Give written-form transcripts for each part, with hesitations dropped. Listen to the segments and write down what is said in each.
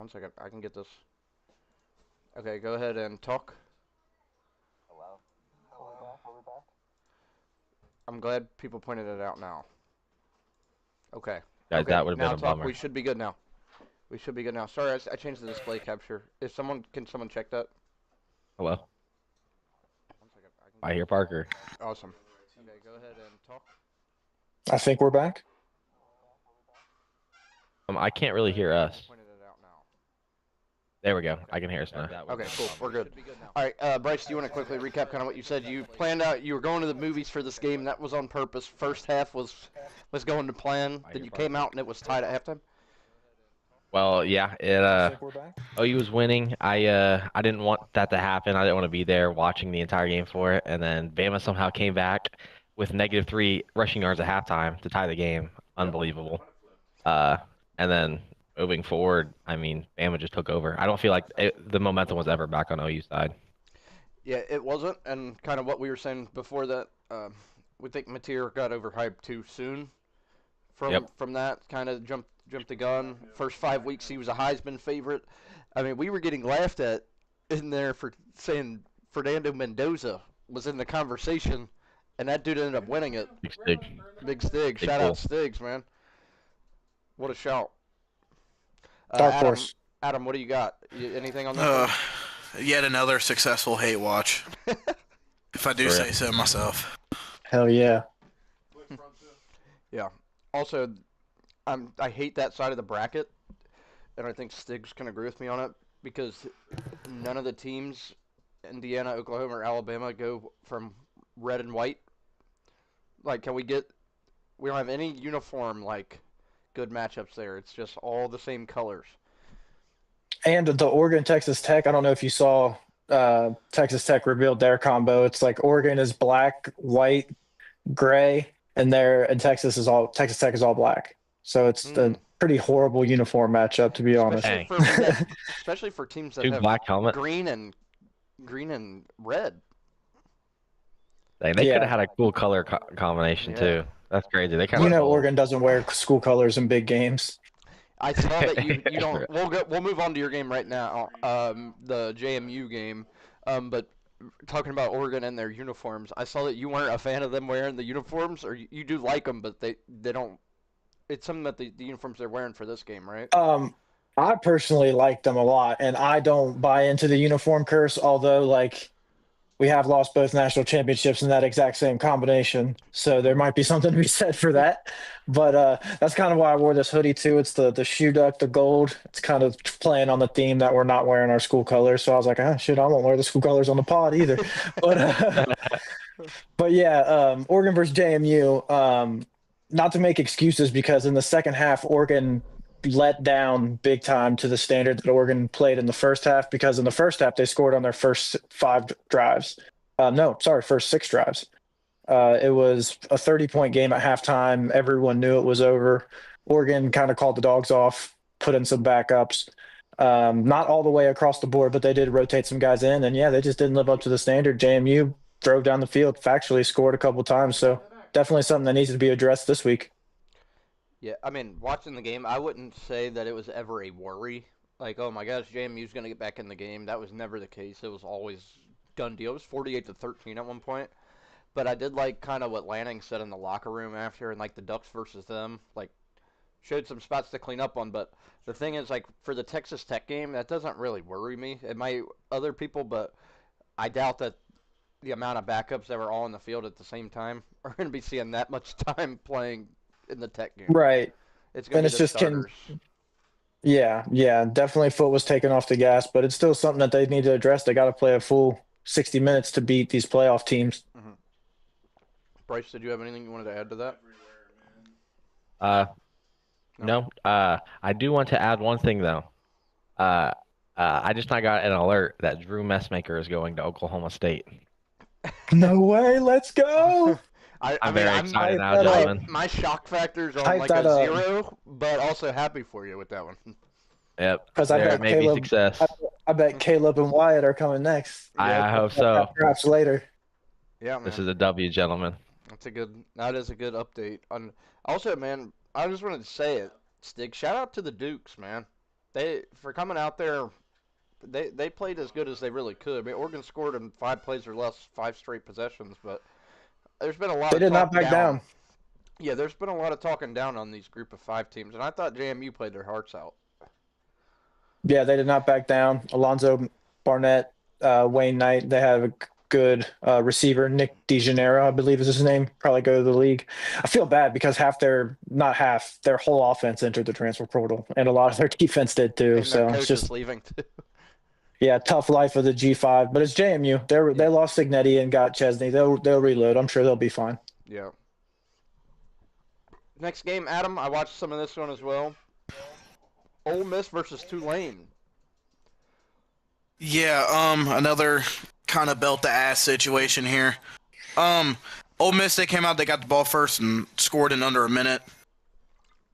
One second, I can get this. Okay, go ahead and talk. Hello? Hello? Are we back? I'm glad people pointed it out now. Okay. Guys, Okay, that would have now been a talk. bummer. We should be good now. We should be good now. Sorry, I changed the display capture. If someone can someone check that? Hello? One second, I hear Parker. Awesome. Okay, go ahead and talk. I think we're back. I can't really hear us. Pointed it out now. There we go. I can hear us now. Okay, cool. We're good. All right, Bryce, do you want to quickly recap kind of what you said? You planned out. You were going to the movies for this game. That was on purpose. First half was going to plan. Then you came out and it was tied at halftime. Well, yeah, I think we're back. OU was winning. I didn't want that to happen. I didn't want to be there watching the entire game for it. And then Bama somehow came back with -3 rushing yards at halftime to tie the game. Unbelievable. And then moving forward, I mean, Bama just took over. I don't feel like the momentum was ever back on OU's side. Yeah, it wasn't, and kind of what we were saying before that. We think Mateer got overhyped too soon. From that, kind of jumped the gun. First 5 weeks, he was a Heisman favorite. I mean, we were getting laughed at in there for saying Fernando Mendoza was in the conversation, and that dude ended up winning it. Big Stig. Big Stig. Shout out Stigs, man. What a shout. Dark horse. Adam, what do you got? Anything on that? Yet another successful hate watch. If I do say so myself. Hell yeah. Yeah. Also, I hate that side of the bracket, and I think Stiggs can agree with me on it, because none of the teams, Indiana, Oklahoma, or Alabama, go from red and white. Like, we don't have any uniform, like, good matchups there. It's just all the same colors. And the Oregon Texas Tech, I don't know if you saw Texas Tech revealed their combo. It's like Oregon is black, white, gray, and Texas Tech is all black. So it's a pretty horrible uniform matchup, to be honest. Especially for teams that Two have black helmets. green and red. They could have had a cool color combination too. That's crazy. They kind of Oregon doesn't wear school colors in big games. I saw that you don't. We'll move on to your game right now. The JMU game. But talking about Oregon and their uniforms, I saw that you weren't a fan of them wearing the uniforms, or you do like them, but they don't. It's something that the uniforms they're wearing for this game, right? I personally like them a lot, and I don't buy into the uniform curse. Although, like, we have lost both national championships in that exact same combination, so there might be something to be said for that. But that's kind of why I wore this hoodie too. It's the shoe duck, the gold. It's kind of playing on the theme that we're not wearing our school colors. So I was like, shit, I won't wear the school colors on the pod either. But yeah, Oregon versus JMU. Not to make excuses, because in the second half, Oregon let down big time to the standard that Oregon played in the first half, because in the first half they scored on their first 5 drives. First 6 drives. It was a 30-point game at halftime. Everyone knew it was over. Oregon kind of called the dogs off, put in some backups. Not all the way across the board, but they did rotate some guys in, and yeah, they just didn't live up to the standard. JMU drove down the field, factually scored a couple times, so definitely something that needs to be addressed this week. Yeah, I mean, watching the game, I wouldn't say that it was ever a worry. Like, oh my gosh, JMU's going to get back in the game. That was never the case. It was always done deal. It was 48-13 at one point. But I did like kind of what Lanning said in the locker room after, and like the Ducks versus them, like, showed some spots to clean up on. But the thing is, like, for the Texas Tech game, that doesn't really worry me. It might other people, but I doubt that the amount of backups that were all in the field at the same time are going to be seeing that much time playing in the Tech game. Right. It's going to be the starters. Yeah, definitely foot was taken off the gas, but it's still something that they need to address. They got to play a full 60 minutes to beat these playoff teams. Mm-hmm. Bryce, did you have anything you wanted to add to that? No. I do want to add one thing though. I just now got an alert that Drew Messmaker is going to Oklahoma State. No way! Let's go. I'm very excited now, gentlemen. My shock factor's on like a 0, but also happy for you with that one. Yep. Because I bet Caleb, success. I bet Caleb and Wyatt are coming next. I hope so. Perhaps later. Yeah, man. This is a W, gentlemen. That is a good update. Also, man, I just wanted to say it, Stig. Shout out to the Dukes, man. they for coming out there, they played as good as they really could. I mean, Oregon scored in 5 plays or less, 5 straight possessions, but there's been a lot They of did not talk back down. Yeah, there's been a lot of talking down on these group of 5 teams, and I thought JMU played their hearts out. Yeah, they did not back down. Alonzo Barnett, Wayne Knight, they have a good receiver. Nick DeGeneres, I believe is his name, probably go to the league. I feel bad because their whole offense entered the transfer portal, and a lot of their defense did too. And their So coach it's just, is leaving too. yeah, tough life of the G5. But it's JMU. They lost Signetti and got Chesney. They'll reload. I'm sure they'll be fine. Yeah. Next game, Adam. I watched some of this one as well. Ole Miss versus Tulane. Yeah, another kind of belt to ass situation here. Ole Miss, they came out, they got the ball first and scored in under a minute.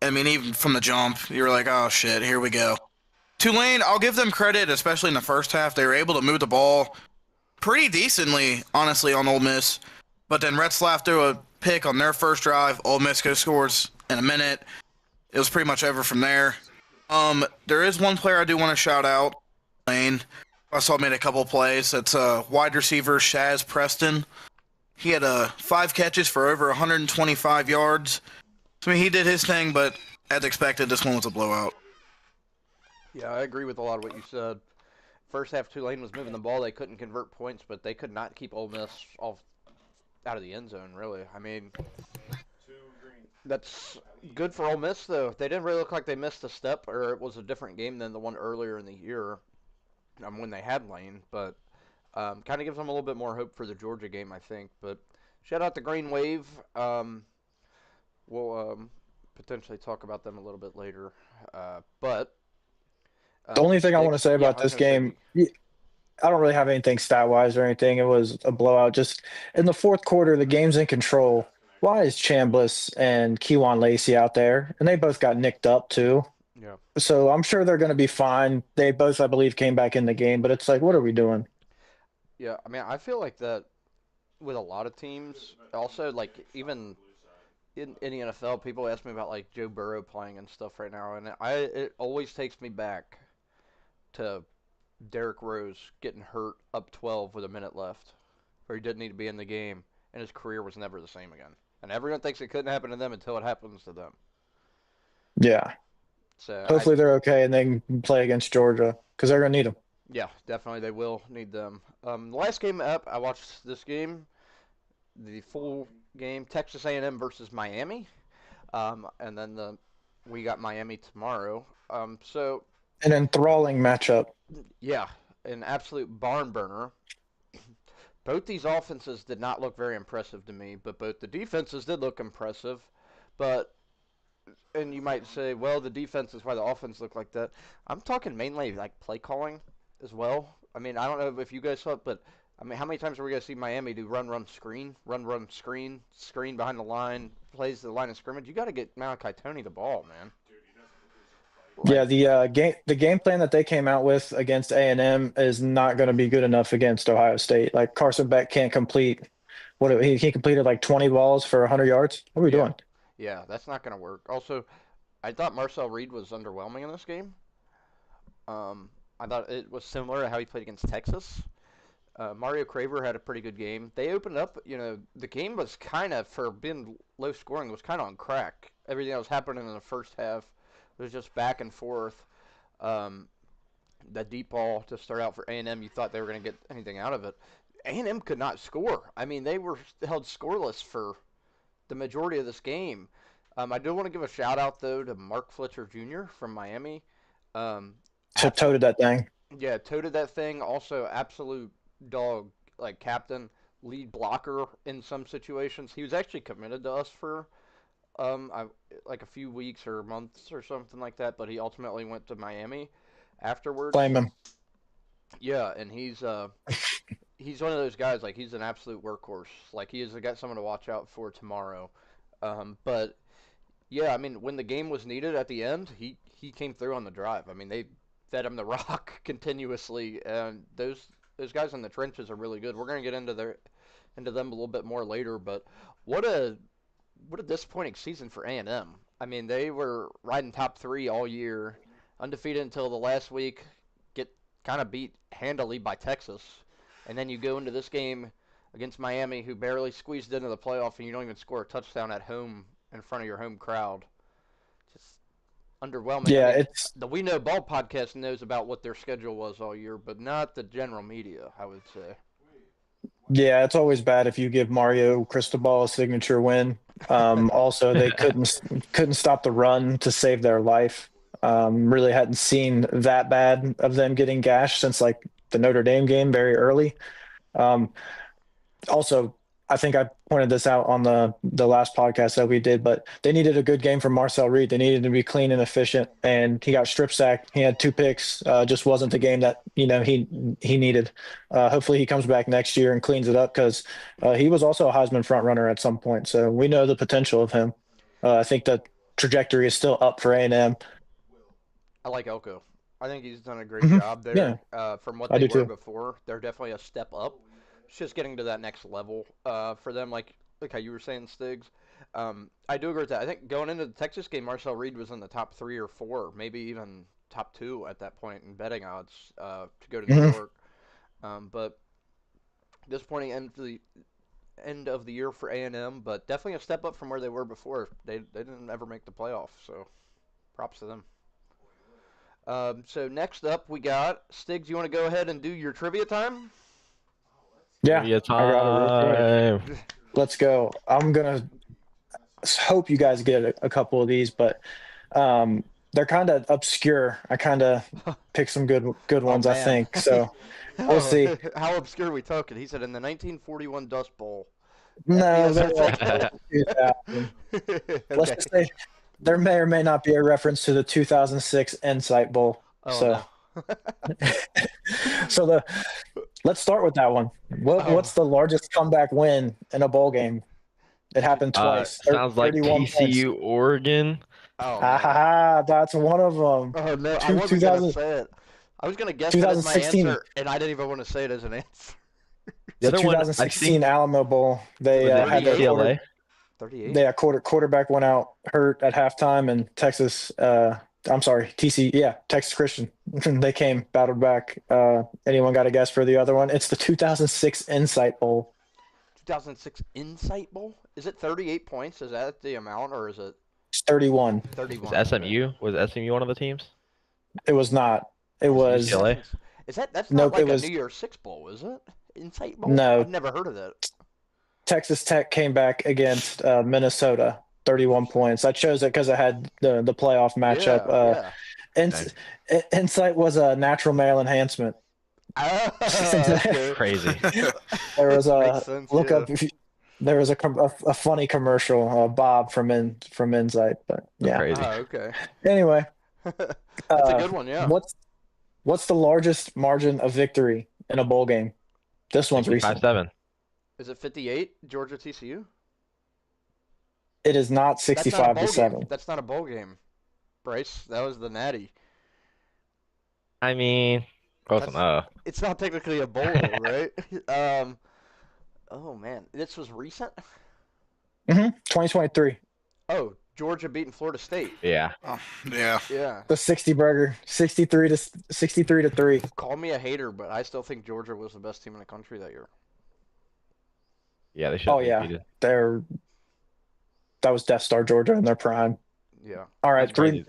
I mean, even from the jump, you were like, oh shit, here we go. Tulane, I'll give them credit, especially in the first half. They were able to move the ball pretty decently, honestly, on Ole Miss. But then Retzlaff threw a pick on their first drive. Ole Miss scores in a minute. It was pretty much over from there. There is one player I do want to shout out. Lane. I saw made a couple plays. That's wide receiver Shaz Preston. He had 5 catches for over 125 yards. I mean, he did his thing, but as expected, this one was a blowout. Yeah, I agree with a lot of what you said. First half, Tulane was moving the ball. They couldn't convert points, but they could not keep Ole Miss out of the end zone, really. I mean, that's good for Ole Miss, though. They didn't really look like they missed a step, or it was a different game than the one earlier in the year when they had Lane. But kind of gives them a little bit more hope for the Georgia game, I think. But shout out to Green Wave. We'll potentially talk about them a little bit later. But The only thing I want to say about I was this gonna game, I don't really have anything stat wise or anything. It was a blowout. Just in the fourth quarter, the game's in control. Why is Chambliss and Kewan Lacey out there? And they both got nicked up too. Yeah. So I'm sure they're going to be fine. They both, I believe, came back in the game, but it's like, what are we doing? Yeah, I mean, I feel like that with a lot of teams. Also, like, even in the NFL, people ask me about, like, Joe Burrow playing and stuff right now, and it always takes me back to Derrick Rose getting hurt up 12 with a minute left, where he didn't need to be in the game, and his career was never the same again. And everyone thinks it couldn't happen to them until it happens to them. Yeah. So Hopefully they're okay and they can play against Georgia because they're going to need them. yeah, definitely they will need them. The last game up, I watched this game, the full game, Texas A&M versus Miami, and then we got Miami tomorrow. So An enthralling matchup. yeah, an absolute barn burner. Both these offenses did not look very impressive to me, but both the defenses did look impressive. And you might say, well, the defense is why the offense looked like that. I'm talking mainly like play calling as well. I mean, I don't know if you guys saw it, but I mean, how many times are we going to see Miami do run, screen, screen behind the line, plays the line of scrimmage? You got to get Malachi Tony the ball, man. Yeah, the game plan that they came out with against A&M is not going to be good enough against Ohio State. Like Carson Beck can't complete he completed like 20 balls for 100 yards. What are we doing? Yeah, that's not going to work. Also, I thought Marcel Reed was underwhelming in this game. I thought it was similar to how he played against Texas. Mario Craver had a pretty good game. They opened up, the game was kind of, for being low scoring, was kind of on crack. Everything that was happening in the first half was just back and forth. That deep ball to start out for A&M, you thought they were going to get anything out of it. A&M could not score. I mean, they were held scoreless for the majority of this game. I do want to give a shout out though to Mark Fletcher Jr. from Miami. Toted that thing. Yeah, toted that thing. Also, absolute dog, like captain, lead blocker in some situations. He was actually committed to us for like a few weeks or months or something like that, but he ultimately went to Miami afterwards. Blame him. Yeah, and he's one of those guys, like, he's an absolute workhorse. Like, he is got someone to watch out for tomorrow. But yeah, I mean, when the game was needed at the end, he came through on the drive. I mean, they fed him the rock continuously, and those guys in the trenches are really good. We're gonna get into them a little bit more later, but what a disappointing season for A&M. I mean, they were riding top 3 all year. undefeated until the last week, get kind of beat handily by Texas, and then you go into this game against Miami, who barely squeezed into the playoff, and you don't even score a touchdown at home in front of your home crowd. Just underwhelming. Yeah, I mean, it's the We Know Ball podcast knows about what their schedule was all year, but not the general media, I would say. Yeah, it's always bad if you give Mario Cristobal a signature win. Also, they couldn't stop the run to save their life. Really hadn't seen that bad of them getting gashed since like the Notre Dame game very early. Also, I think I pointed this out on the last podcast that we did, but they needed a good game from Marcel Reed. They needed to be clean and efficient, and he got strip sacked. He had 2 picks. Just wasn't the game that he needed. Hopefully, he comes back next year and cleans it up because he was also a Heisman front runner at some point. So we know the potential of him. I think the trajectory is still up for A&M. I like Elko. I think he's done a great job there. From what I they do were too. before, they're definitely a step up. It's just getting to that next level for them, like how you were saying, Stiggs. I do agree with that. I think going into the Texas game, Marcel Reed was in the top 3 or 4, maybe even top 2 at that point in betting odds to go to New York. But disappointing end of the year for A&M, but definitely a step up from where they were before. They didn't ever make the playoff, so props to them. So next up, we got Stiggs. You want to go ahead and do your trivia time? Yeah, Trivia I got it real quick. time. Let's go. I'm gonna hope you guys get a couple of these, but they're kind of obscure. I kind of picked some good ones, I man. think. So we'll see. How obscure are we talking? He said in the 1941 Dust Bowl. No, FBS they're like Football. 2000. Let's Okay. just say there may or may not be a reference to the 2006 Insight Bowl. Oh, So no. so let's start with that one. What's the largest comeback win in a bowl game? It happened twice. Sounds like 31 points. TCU, Oregon. Oh, Ha ha man. ha! That's one of them. Oh, no, I Two- wasn't 2000 going to say it. I was going to guess it as my 2016. answer, and I didn't even want to say it as an answer. The The other one, I 2016 think, Alamo Bowl. They was it had their 38? UCLA. 38? they quarterback went out hurt at halftime, and Texas. I'm sorry, TC. Yeah, Texas Christian. They came battled back. Anyone got a guess for the other one? It's the 2006 Insight Bowl. 2006 Insight Bowl? Is it 38 points? Is that the amount, or is it It's 31. 31? Was SMU? Was SMU one of the teams? It was not. It was UCLA? That's Nope, not like it was- a New Year's Six Bowl, is it? Insight Bowl? No. I've never heard of that. Texas Tech came back against Minnesota, 31 points. I chose it because it had the playoff matchup. Yeah. Insight was a natural male enhancement. Oh, okay. Crazy. There was a Makes sense, look yeah. up. There was a funny commercial, Bob from Insight, but yeah. Crazy. Oh, okay. Anyway, That's a good one, yeah. What's the largest margin of victory in a bowl game? This one's recent. 5-7. Is it 58, Georgia TCU? It is not That's not a 65 bowl to 7. game. That's not a bowl game. Bryce, that was the Natty. I mean, close That's- enough. It's not technically a bowl, right? Oh man, this was recent. 2023. Oh, Georgia beating Florida State. Yeah. Oh, yeah. Yeah. The 60 burger, 63 to 3. Call me a hater, but I still think Georgia was the best team in the country that year. Yeah, they should Oh, have yeah. defeated. That was Death Star Georgia in their prime. Yeah. All right, That's crazy.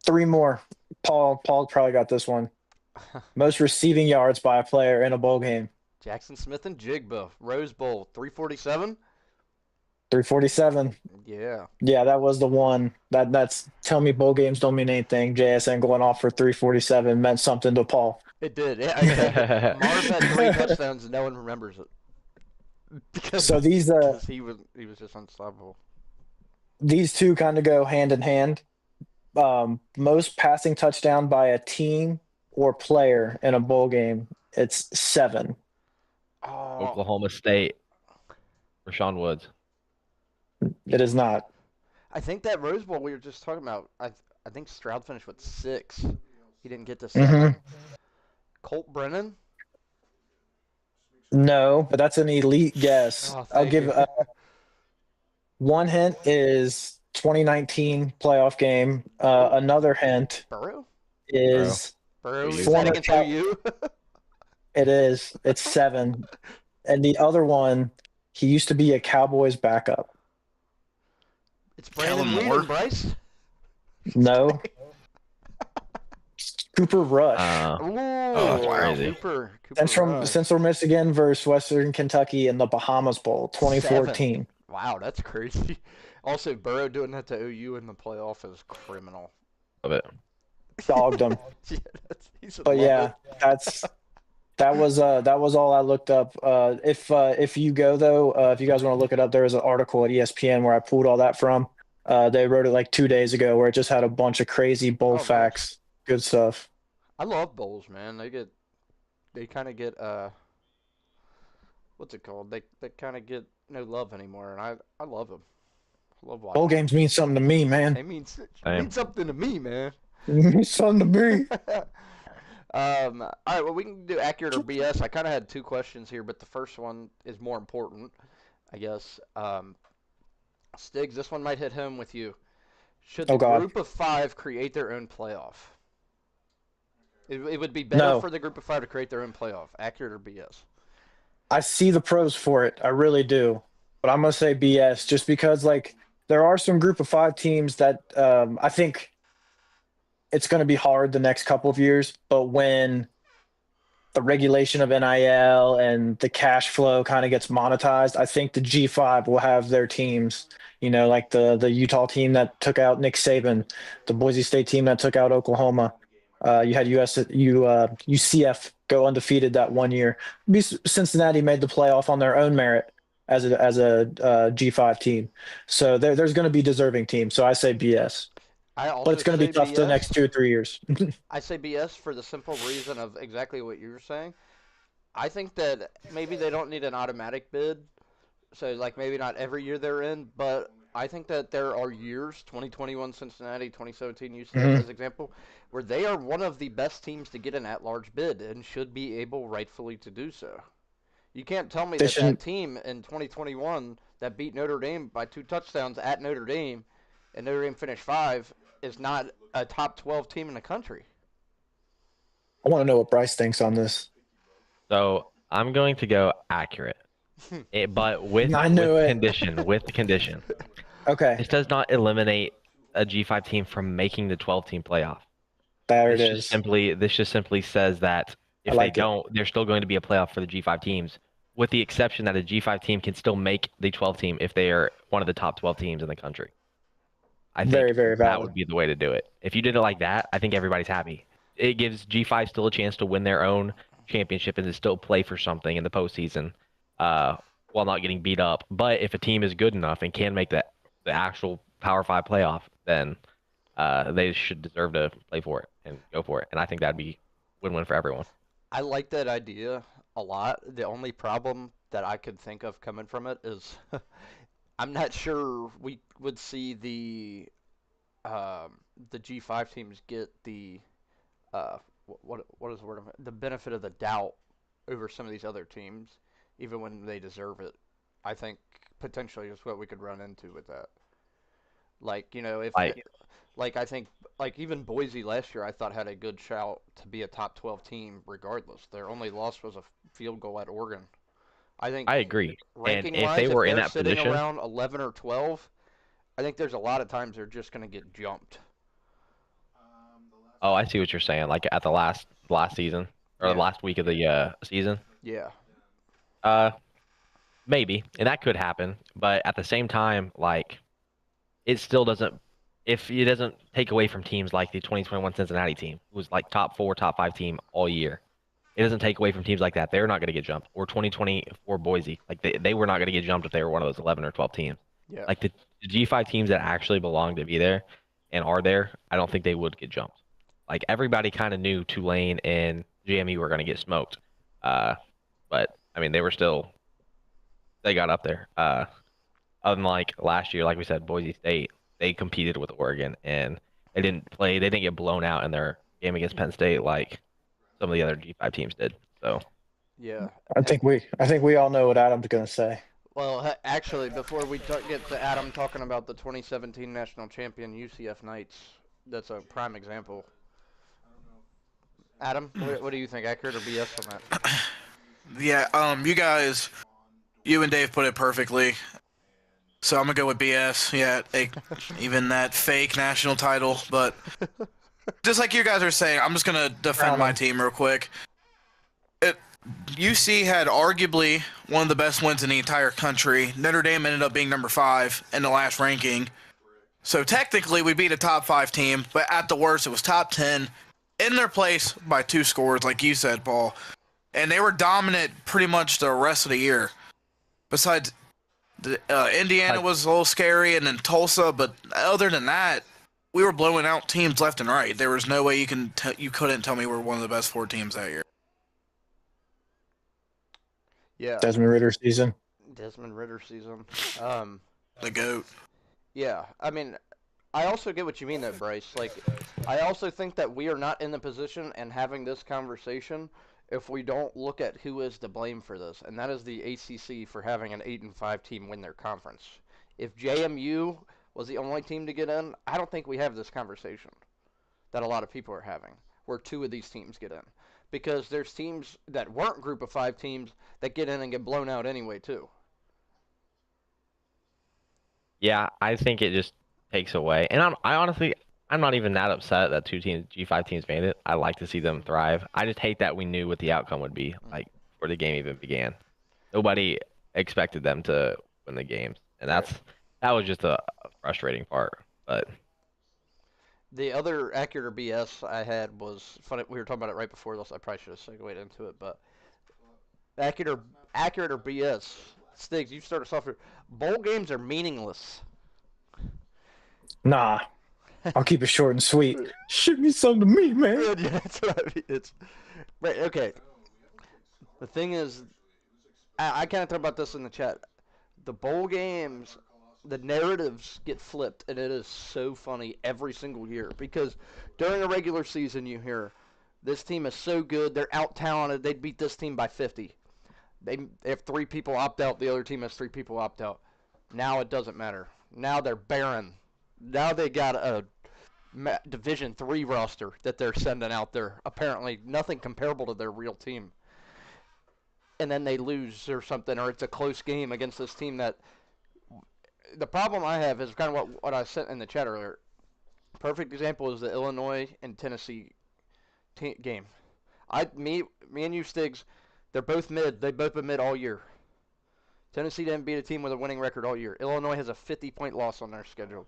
three more. Paul probably got this one. Most receiving yards by a player in a bowl game. Jackson Smith and Jigba, Rose Bowl, 347. 347. Yeah. Yeah, that was the one. That's tell me bowl games don't mean anything. JSN going off for 347 meant something to Paul. It did. Yeah, Marv had 3 touchdowns and no one remembers it. Because, So these because he was just unstoppable. these two kind of go hand in hand. Most passing touchdown by a team or player in a bowl game, it's 7. Oh, Oklahoma State. Rashawn Woods. It is not. I think that Rose Bowl we were just talking about. I think Stroud finished with 6. He didn't get to 7. Colt Brennan. No, but that's an elite guess. Oh, I'll thank give you. one hint is 2019 playoff game. Another hint, Burrow. is Bro, is Former that against Cal- OU? it is. It's 7. And the other one, he used to be a Cowboys backup. It's Brandon Kellen Weed Moore? and Bryce. No. Cooper Rush. Ooh, that's crazy. Cooper From Rush. Central Michigan versus Western Kentucky in the Bahamas Bowl, 2014. Wow, that's crazy. Also, Burrow doing that to OU in the playoff is criminal. Love it. Dogged him. Yeah, he's a But yeah, lover. that was all I looked up. If you go though, if you guys want to look it up, there was an article at ESPN where I pulled all that from. They wrote it like 2 days ago, where it just had a bunch of crazy bowl nice. facts. Good stuff. I love bowls, man. They kind of get what's it called? They kind of get no love anymore, and I love them. I love watching. Bowl games mean something to me, man. It means Same. something to me, man. It means something to me. All right, well, we can do accurate or BS. I kind of had 2 questions here, but the first one is more important, I guess. Stiggs, this one might hit home with you. Should the Oh, God. group of 5 create their own playoff? It would be better No. for the group of 5 to create their own playoff. Accurate or BS? I see the pros for it. I really do. But I'm gonna say BS just because like there are some group of 5 teams that I think it's going to be hard the next couple of years, but when the regulation of NIL and the cash flow kind of gets monetized, I think the G5 will have their teams, like the Utah team that took out Nick Saban, the Boise State team that took out Oklahoma. You had UCF go undefeated that one year. Cincinnati made the playoff on their own merit as a G5 team. So there's going to be deserving teams. So I say BS. I also But it's going to be say tough the BS. next 2 or 3 years. I say BS for the simple reason of exactly what you were saying. I think that maybe they don't need an automatic bid, so like maybe not every year they're in, but I think that there are years, 2021 Cincinnati, 2017 UCF as example, where they are one of the best teams to get an at-large bid and should be able rightfully to do so. You can't tell me They that shouldn't- team in 2021 that beat Notre Dame by 2 touchdowns at Notre Dame and Notre Dame finished 5 is not a top 12 team in the country. I want to know what Bryce thinks on this. So I'm going to go accurate, but with I knew with it. condition. With the condition, Okay, this does not eliminate a G5 team from making the 12-team playoff. there it This is. just simply says that if like it. they don't, there's still going to be a playoff for the G5 teams, with the exception that a G5 team can still make the 12 team if they are one of the top 12 teams in the country. I think Very, very that valid. would be the way to do it. If you did it like that, I think everybody's happy. It gives G5 still a chance to win their own championship and to still play for something in the postseason, while not getting beat up. But if a team is good enough and can make the actual Power 5 playoff, then they should deserve to play for it and go for it. And I think that'd be win-win for everyone. I like that idea a lot. The only problem that I could think of coming from it is I'm not sure we would see the G5 teams get the what is the word? The benefit of the doubt over some of these other teams, even when they deserve it. I think potentially is what we could run into with that. Like, if I think like even Boise last year I thought had a good shout to be a top 12 team regardless. Their only loss was a field goal at Oregon. I think I agree. ranking And if wise, they were in they're that sitting position, around 11 or 12, I think there's a lot of times they're just going to get jumped. oh, I see what you're saying. Like at the last season or Yeah. the last week of the season. Yeah. Maybe, and that could happen. But at the same time, like, it still doesn't. If it doesn't take away from teams like the 2021 Cincinnati team, who was like top 4, top 5 team all year, it doesn't take away from teams like that. They're not going to get jumped. Or 2024 Boise, like they were not going to get jumped if they were one of those 11 or 12 teams. Yeah. Like the G5 teams that actually belong to be there and are there, I don't think they would get jumped. Like everybody kind of knew Tulane and JMU were going to get smoked, but I mean they got up there. Unlike last year, like we said, Boise State, they competed with Oregon and they didn't get blown out in their game against Penn State like some of the other G5 teams did. So Yeah. I think we all know what Adam's going to say. Well, actually, before we get to Adam talking about the 2017 national champion UCF Knights, that's a prime example. Adam, what do you think? Accurate or BS on that? Yeah, you and Dave put it perfectly. So I'm gonna go with BS. Yeah, even that fake national title. But just like you guys are saying, I'm just gonna defend my team real quick. UC had arguably one of the best wins in the entire country. Notre Dame ended up being number 5 in the last ranking. So technically, we beat a top 5 team, but at the worst, it was top 10 in their place by 2 scores, like you said, Paul. And they were dominant pretty much the rest of the year. Besides, Indiana was a little scary, and then Tulsa. But other than that, we were blowing out teams left and right. There was no way you couldn't tell me we were one of the best 4 teams that year. Yeah. Desmond Ritter season. The GOAT. Yeah, I mean, I also get what you mean, though, Bryce. Like, I also think that we are not in the position and having this conversation if we don't look at who is to blame for this, and that is the ACC for having an 8-5 team win their conference. If JMU was the only team to get in, I don't think we have this conversation that a lot of people are having, where 2 of these teams get in. Because there's teams that weren't group of 5 teams that get in and get blown out anyway, too. Yeah, I think it just takes away. And I'm not even that upset that 2 teams, G5 teams made it. I like to see them thrive. I just hate that we knew what the outcome would be, like, before the game even began. Nobody expected them to win the games. And that was just a frustrating part. But the other accurate or BS I had was funny. We were talking about it right before this. I probably should have segued into it, but accurate or BS. Stiggs, you start us off here. Bowl games are meaningless. Nah. I'll keep it short and sweet. Shoot me some to me, man. Yeah, that's what I mean. It's right. Okay. The thing is, I kind of talked about this in the chat. The bowl games, the narratives get flipped, and it is so funny every single year because during a regular season, you hear this team is so good, they're out talented, they'd beat this team by 50. They have 3 people opt out, the other team has 3 people opt out. Now it doesn't matter. Now they're barren. Now they got a Division III roster that they're sending out there. Apparently nothing comparable to their real team. And then they lose or something, or it's a close game against this team that... The problem I have is kind of what I sent in the chat earlier. Perfect example is the Illinois and Tennessee game. Me and you, Stiggs, they're both mid. They've both been mid all year. Tennessee didn't beat a team with a winning record all year. Illinois has a 50-point loss on their schedule.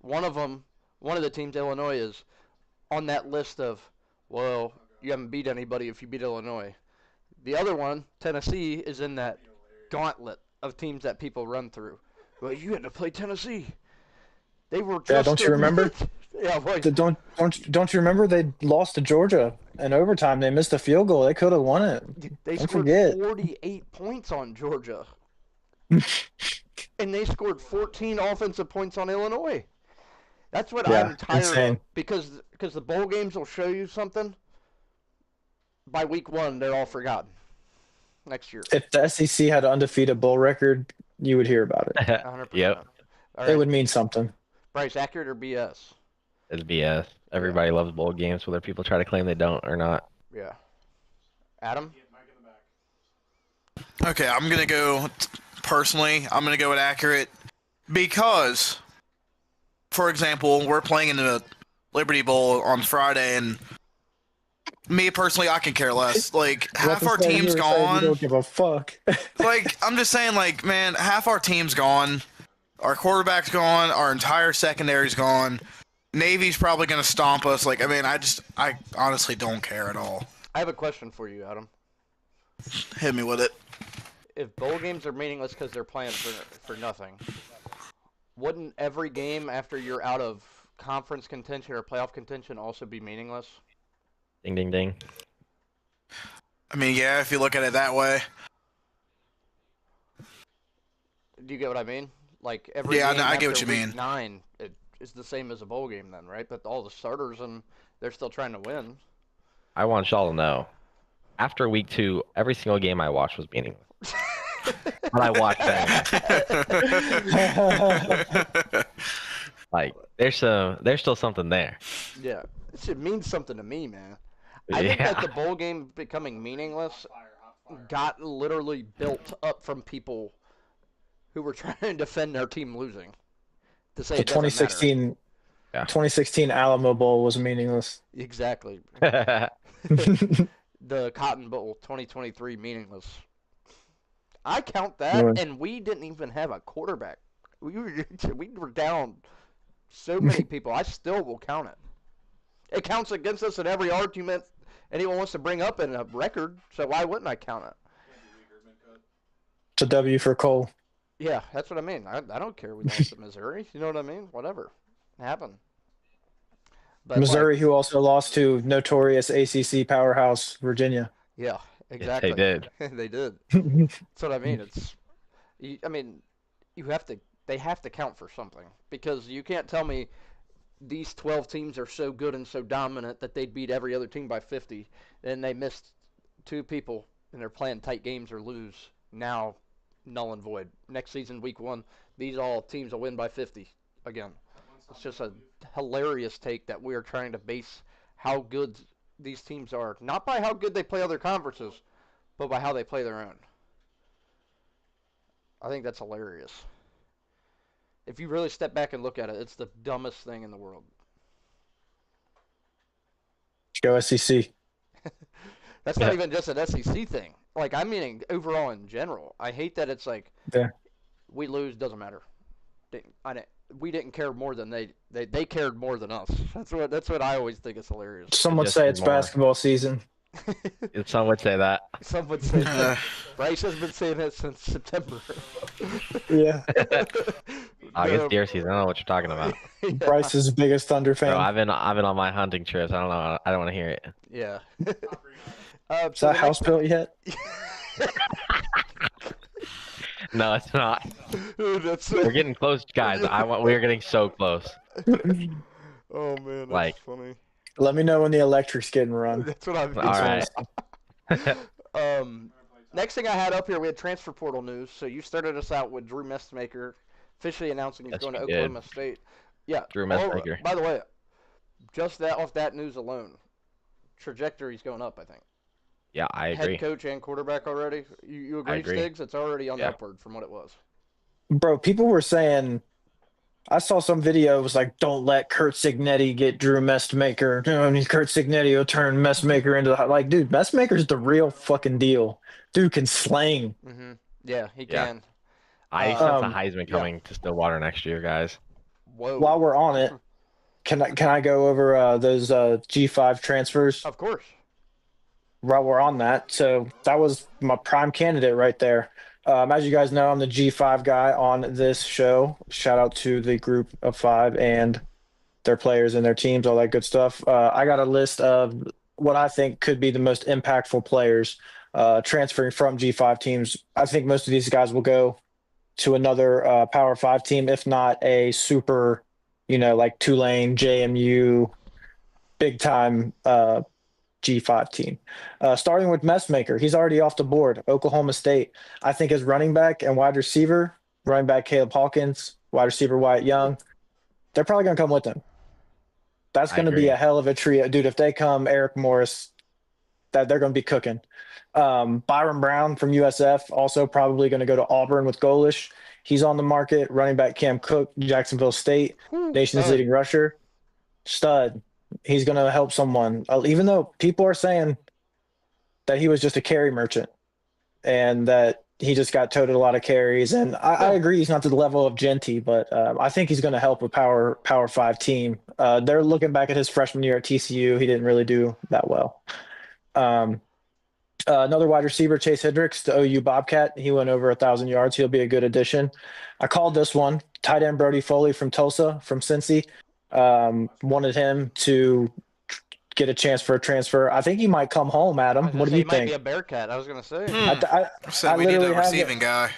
One of the teams, Illinois, is on that list of, well, you haven't beat anybody if you beat Illinois. The other one, Tennessee, is in that gauntlet of teams that people run through. Well, you had to play Tennessee. They were just... Yeah, don't you remember? Yeah, right. Don't you remember they lost to Georgia in overtime? They missed a field goal. They could have won it. They Don't scored forget. 48 points on Georgia. And they scored 14 offensive points on Illinois. That's what I'm tired insane. of. Because the bowl games will show you something. By week 1, they're all forgotten. Next year. If the SEC had an undefeated bowl record, you would hear about it. 100%. Yep. All It right. would mean something. Bryce, accurate or BS? it's BS. Everybody loves bowl games, whether people try to claim they don't or not. Yeah. Adam? Okay, I'm going to go, personally, I'm going to go with accurate because, for example, we're playing in the Liberty Bowl on Friday, and me personally, I can care less. Like, half our team's You gone. don't give a fuck. Like, I'm just saying, like, man, half our team's gone. Our quarterback's gone. Our entire secondary's gone. Navy's probably going to stomp us. Like, I mean, I honestly don't care at all. I have a question for you, Adam. Hit me with it. If bowl games are meaningless because they're playing for nothing, wouldn't every game after you're out of conference contention or playoff contention also be meaningless? Ding, ding, ding. I mean, yeah, if you look at it that way. Do you get what I mean? Like every Yeah, game I get after what you week mean. 9, it is the same as a bowl game then, right? But all the starters and they're still trying to win. I want y'all to know. After week 2, every single game I watched was meaningless. But I watched them. Like, there's still something there. Yeah, it should mean something to me, man. I think that Yeah. the bowl game becoming meaningless got literally built up from people who were trying to defend their team losing to say The it doesn't matter. 2016 Yeah. 2016 Alamo Bowl was meaningless. Exactly. Yeah, The Cotton Bowl 2023 meaningless. I count that, and we didn't even have a quarterback. We were down so many people. I still will count it. It counts against us in every argument anyone wants to bring up in a record, so why wouldn't I count it? it's a W for Cole. Yeah, that's what I mean. I don't care we lost to Missouri. You know what I mean? Whatever. It happened. But Missouri, who also lost to notorious ACC powerhouse Virginia. Yeah, Yes, exactly. they did. They did. That's what I mean. They have to count for something because you can't tell me these 12 teams are so good and so dominant that they'd beat every other team by 50, and they missed 2 people and they're playing tight games or lose. Now, null and void. Next season, week 1, these all teams will win by 50 again. It's just a hilarious take that we are trying to base how good these teams are, not by how good they play other conferences, but by how they play their own. I think that's hilarious. If you really step back and look at it, it's the dumbest thing in the world. Go SEC. That's not even just an SEC thing. Like, I'm meaning overall in general. I hate that it's like, Yeah. we lose, doesn't matter. We didn't care more than they cared more than us. That's what I always think is hilarious. Some would Just say it's more. basketball season. Some would say that. Some would say that. Bryce has been saying that since September. Yeah. I guess deer season. I don't know what you're talking about. Yeah. Bryce's biggest Thunder fan. Bro, I've been on my hunting trips. I don't know. I don't want to hear it. Yeah. Is that house built yet? No, it's not. That's We're getting close, guys. We're getting so close. Oh man, that's Like- funny. Let me know when the electric's getting run. That's what I'm. All right. Next thing I had up here, we had transfer portal news. So you started us out with Drew Messmaker officially announcing he's Yes, going to we did. Oklahoma State. Yeah, Drew Messmaker. By the way, just that off that news alone, trajectory's going up. I think. Yeah, I agree. Head coach and quarterback already. You agree, agree. Stiggs? It's already on the Yeah. upward from what it was. Bro, people were saying, I saw some video, it was like, don't let Kurt Signetti get Drew Messmaker. Kurt Signetti will turn Messmaker into the, like, dude, Messmaker's the real fucking deal. Dude can slang. Mm-hmm. Yeah, he Yeah. can. I sense a Heisman yeah. coming to Stillwater next year, guys. Whoa. While we're on it, can I go over those G5 transfers Of course. while we're on that? So that was my prime candidate right there. As you guys know, I'm the G5 guy on this show. Shout out to the group of 5 and their players and their teams, all that good stuff. I got a list of what I think could be the most impactful players transferring from G5 teams. I think most of these guys will go to another Power 5 team, if not a super, like Tulane, JMU, big time G5 team. Starting with Messmaker, he's already off the board. Oklahoma State. I think his running back and wide receiver, running back Caleb Hawkins, wide receiver Wyatt Young, they're probably going to come with him. That's I going to be agree. a hell of a trio. Dude, if they come, Eric Morris, that they're going to be cooking. Byron Brown from USF, also probably going to go to Auburn with Golish. He's on the market. Running back Cam Cook, Jacksonville State, nation's leading rusher. Stud. He's going to help someone. Even though people are saying that he was just a carry merchant and that he just got toted a lot of carries. And I agree he's not to the level of Genty, but I think he's going to help a Power 5 team. They're looking back at his freshman year at TCU. He didn't really do that well. Another wide receiver, Chase Hendricks, the OU Bobcat. He went over 1,000 yards. He'll be a good addition. I called this one. Tight end Brody Foley from Tulsa, from Cincy. Wanted him to get a chance for a transfer. I think he might come home, Adam. What do you He might think? be a Bearcat. I was gonna say. So we need literally a have receiving guy.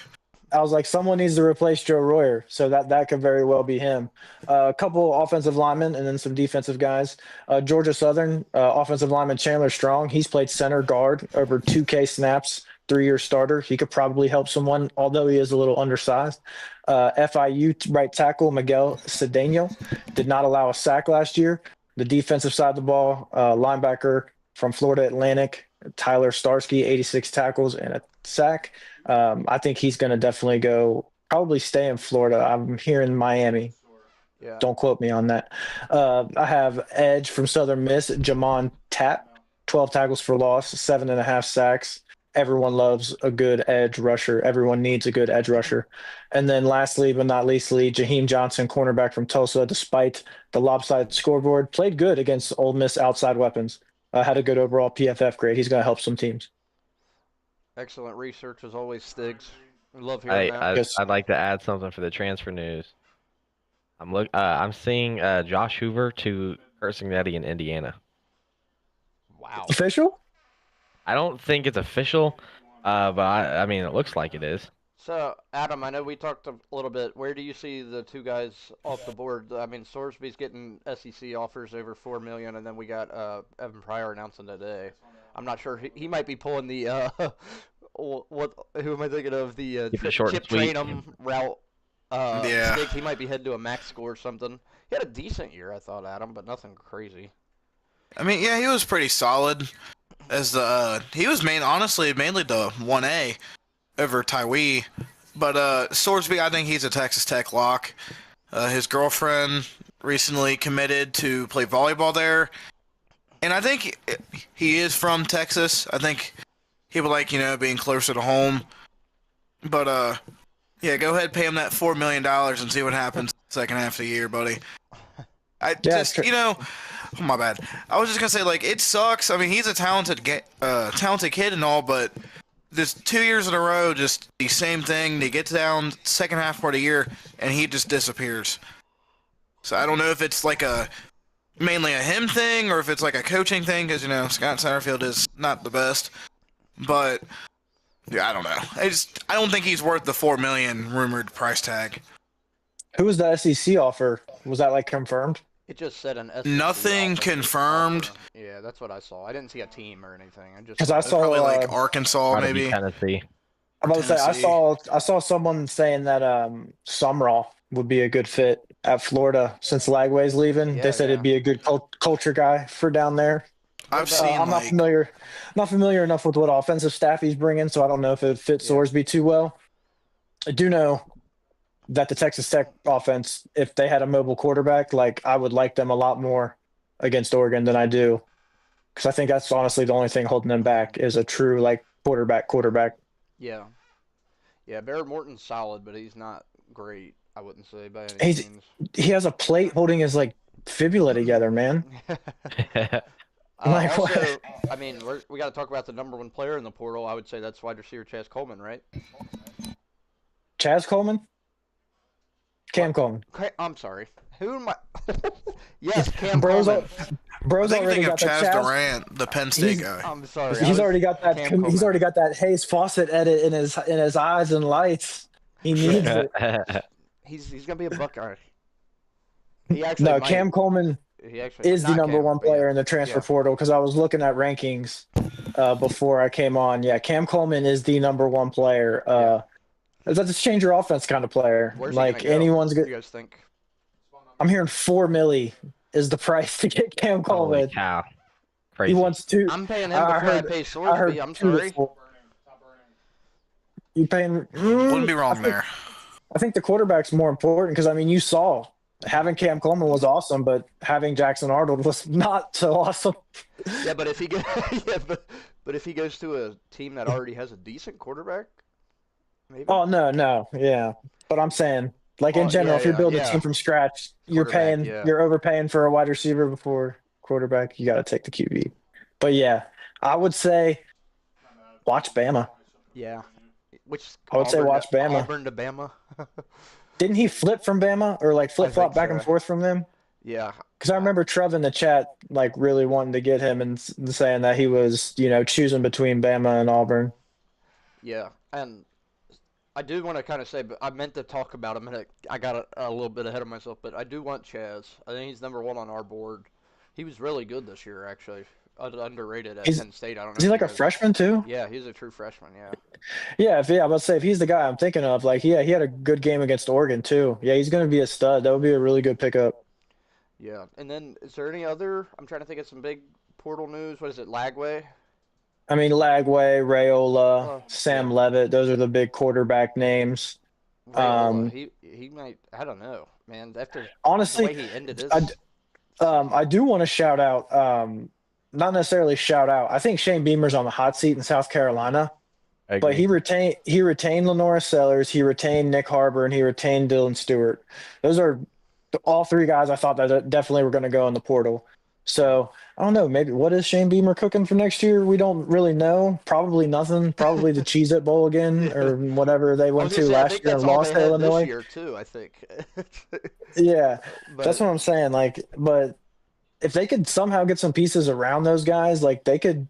I was like, someone needs to replace Joe Royer, so that could very well be him. A couple offensive linemen and then some defensive guys. Georgia Southern offensive lineman Chandler Strong. He's played center guard over 2K snaps, 3-year starter. He could probably help someone, although he is a little undersized. FIU right tackle Miguel Cedeno did not allow a sack last year. The defensive side of the ball, linebacker from Florida Atlantic. Tyler Starsky, 86 tackles and a sack. I think he's going to definitely probably stay in Florida. I'm here in Miami. Yeah. Don't quote me on that. I have edge from Southern Miss, Jamon Tapp, 12 tackles for loss, 7.5 sacks. Everyone loves a good edge rusher. Everyone needs a good edge rusher. And then lastly, but not leastly, Jaheim Johnson, cornerback from Tulsa, despite the lopsided scoreboard, played good against Ole Miss outside weapons. Had a good overall PFF grade. He's going to help some teams. Excellent research as always, Stiggs. We love hearing that. Yes. I'd like to add something for the transfer news. I'm seeing Josh Hoover to Kurt Signetti in Indiana. Wow. Official? I don't think it's official, but I mean it looks like it is. So, Adam, I know we talked a little bit. Where do you see the two guys off the board? I mean, Sorsby's getting SEC offers over $4 million, and then we got Evan Pryor announcing today. I'm not sure. He might be pulling the who am I thinking of? The Keep it short and Chip sweet. Trainum route. Yeah. Stick. He might be heading to a max score or something. He had a decent year, I thought, Adam, but nothing crazy. I mean, yeah, he was pretty solid. He was mainly the 1A over Tywee, but Sorsby, I think he's a Texas Tech lock. His girlfriend recently committed to play volleyball there, and I think he is from Texas. I think he would like being closer to home. But yeah, go ahead, pay him that $4 million and see what happens second half of the year, buddy. Oh, my bad. I was just gonna say, like, it sucks. I mean, he's a talented kid and all, but this 2 years in a row, just the same thing. He gets down second half part of the year, and he just disappears. So I don't know if it's like mainly a him thing or if it's like a coaching thing, because Scott Satterfield is not the best. But yeah, I don't know. I don't think he's worth the $4 million rumored price tag. Who was the SEC offer? Was that like confirmed? It just said an SEC Nothing offensive confirmed. offer. Yeah, that's what I saw. I didn't see a team or anything. Because I saw Probably like Arkansas, Gotta be maybe. Tennessee. I'm about to say Tennessee. I saw someone saying that Sumrall would be a good fit at Florida since Lagway's leaving. Yeah, They said yeah. it'd be a good culture guy for down there. I've seen I'm not familiar enough with what offensive staff he's bringing, so I don't know if it fits Yeah. Sorsby too well. I do know that the Texas Tech offense, if they had a mobile quarterback, like I would like them a lot more against Oregon than I do, because I think that's honestly the only thing holding them back is a true like quarterback. Yeah. Yeah, Barrett Morton's solid, but he's not great, I wouldn't say, by any He's- means. He has a plate holding his like fibula together, man. Like, Also, what? I mean, we got to talk about the number one player in the portal. I would say that's wide receiver Chaz Coleman, right? Chaz Coleman, Cam Coleman. I'm sorry. Who am I? Yes, Cam Bro's Coleman. Bro's I think already of got that Chaz Chaz. Durant, the Penn State He's- guy. I'm sorry. He's already got that. Cam He's Coleman. already got that Hayes Fawcett edit in his eyes and lights. He needs it. He's gonna be a Buckeye. He actually No, might- Cam Coleman He actually is the not number Cam, one but yeah. player in the transfer Yeah. portal because I was looking at rankings before I came on. Yeah, Cam Coleman is the number one player. That's a change your offense kind of player. Where's he Like gonna go? anyone's What do good. you guys think? I'm hearing $4 million is the price to get Cam Holy Coleman. cow. He Crazy. wants two. I'm paying him I before I heard- pay I heard Sorsby. I'm 2 to sorry. 4. You paying? Wouldn't be wrong there. I think the quarterback's more important because I mean you saw having Cam Coleman was awesome, but having Jackson Arnold was not so awesome. Yeah, but if he goes, yeah, but if he goes to a team that already has a decent quarterback, maybe. Oh no, yeah. But I'm saying, like in Oh, general, yeah, if you're yeah, building yeah. a team from scratch, you're Quarterback, yeah. you're overpaying for a wide receiver before quarterback. You got to take the QB. But yeah, I would say watch Bama. Yeah. Which I would say Auburn watch to- Bama. Auburn to Bama. Didn't he flip from Bama or like flip flop think back so. and forth from them? Yeah. Because I remember Trev in the chat like really wanting to get him and saying that he was choosing between Bama and Auburn. Yeah, and I do want to kind of say, but I meant to talk about him, and I got a little bit ahead of myself, but I do want Chaz. I think he's number one on our board. He was really good this year, actually. Underrated at Is- Penn State. I don't know. Is he if like you a guys- freshman too? Yeah, he's a true freshman. Yeah. Yeah, I'm about to say if he's the guy I'm thinking of, like he had a good game against Oregon too. Yeah, he's gonna be a stud. That would be a really good pickup. Yeah, and then is there any other? I'm trying to think of some big portal news. What is it, Lagway? I mean, Lagway, Rayola, Oh, Sam yeah. Levitt, those are the big quarterback names. Rayola, Um, he might. I don't know, man. After the honestly, way he ended his, I do want to shout out, not necessarily shout out. I think Shane Beamer's on the hot seat in South Carolina, I but agree. he retained Lenora Sellers, he retained Nick Harbor, and he retained Dylan Stewart. Those are all three guys I thought that definitely were going to go in the portal. So I don't know. Maybe what is Shane Beamer cooking for next year? We don't really know. Probably nothing. Probably the Cheez It Bowl again Yeah. or whatever they I went was gonna to say, I last think year that's and all they lost to had this Illinois. year too. I think. Yeah, that's But what I'm saying. Like, but if they could somehow get some pieces around those guys, like they could,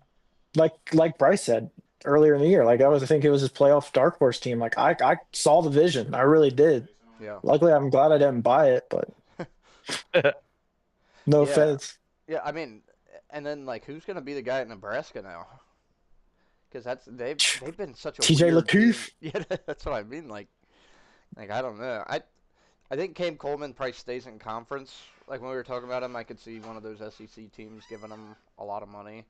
like Bryce said earlier in the year, like I think it was his playoff dark horse team. Like I saw the vision, I really did. yeah, Luckily, I'm glad I didn't buy it, but no yeah, offense. yeah. I mean, and then like, who's gonna be the guy at Nebraska now? Because they've been such a TJ weird team. Latif. Yeah, that's what I mean. Like I don't know. I think Cam Coleman probably stays in conference. Like when we were talking about him, I could see one of those SEC teams giving him a lot of money.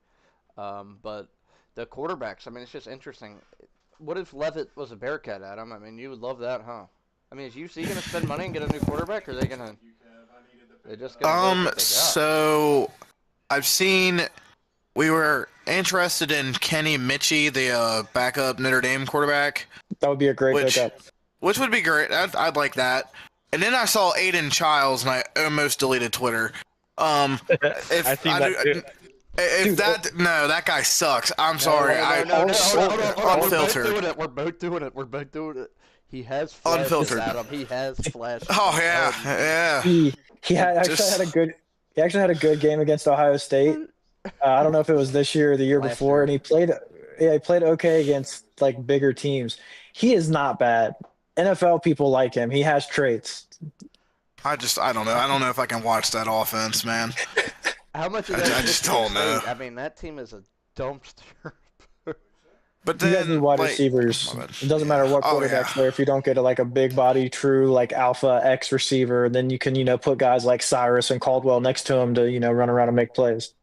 But the quarterbacks, I mean, it's just interesting. What if Levitt was a Bearcat, Adam? I mean, you would love that, huh? I mean, is UC gonna spend money and get a new quarterback, or are they just gonna go with what they got? So I've seen we were interested in Kenny Mitchie, the backup Notre Dame quarterback, That would be a great which pickup. which would be great. I'd like that. And then I saw Aiden Childs, and I almost deleted Twitter. If I seen that too. If that guy sucks. I'm sorry. No, hold on. Unfiltered. We're both doing it. He has flashes, Unfiltered. Adam. He has flashes. Oh yeah, yeah. He actually had a good game against Ohio State. I don't know if it was this year or the year Last before, year. and he played okay against like bigger teams. He is not bad. NFL people like him. He has traits. I don't know. I don't know if I can watch that offense, man. How much of I that? just is don't know. I mean, that team is a dumpster. But You guys need then wide like, receivers. my bad. It doesn't matter what Oh, quarterback's yeah. there if you don't get like a big body, true like alpha X receiver. Then you can put guys like Cyrus and Caldwell next to him to run around and make plays.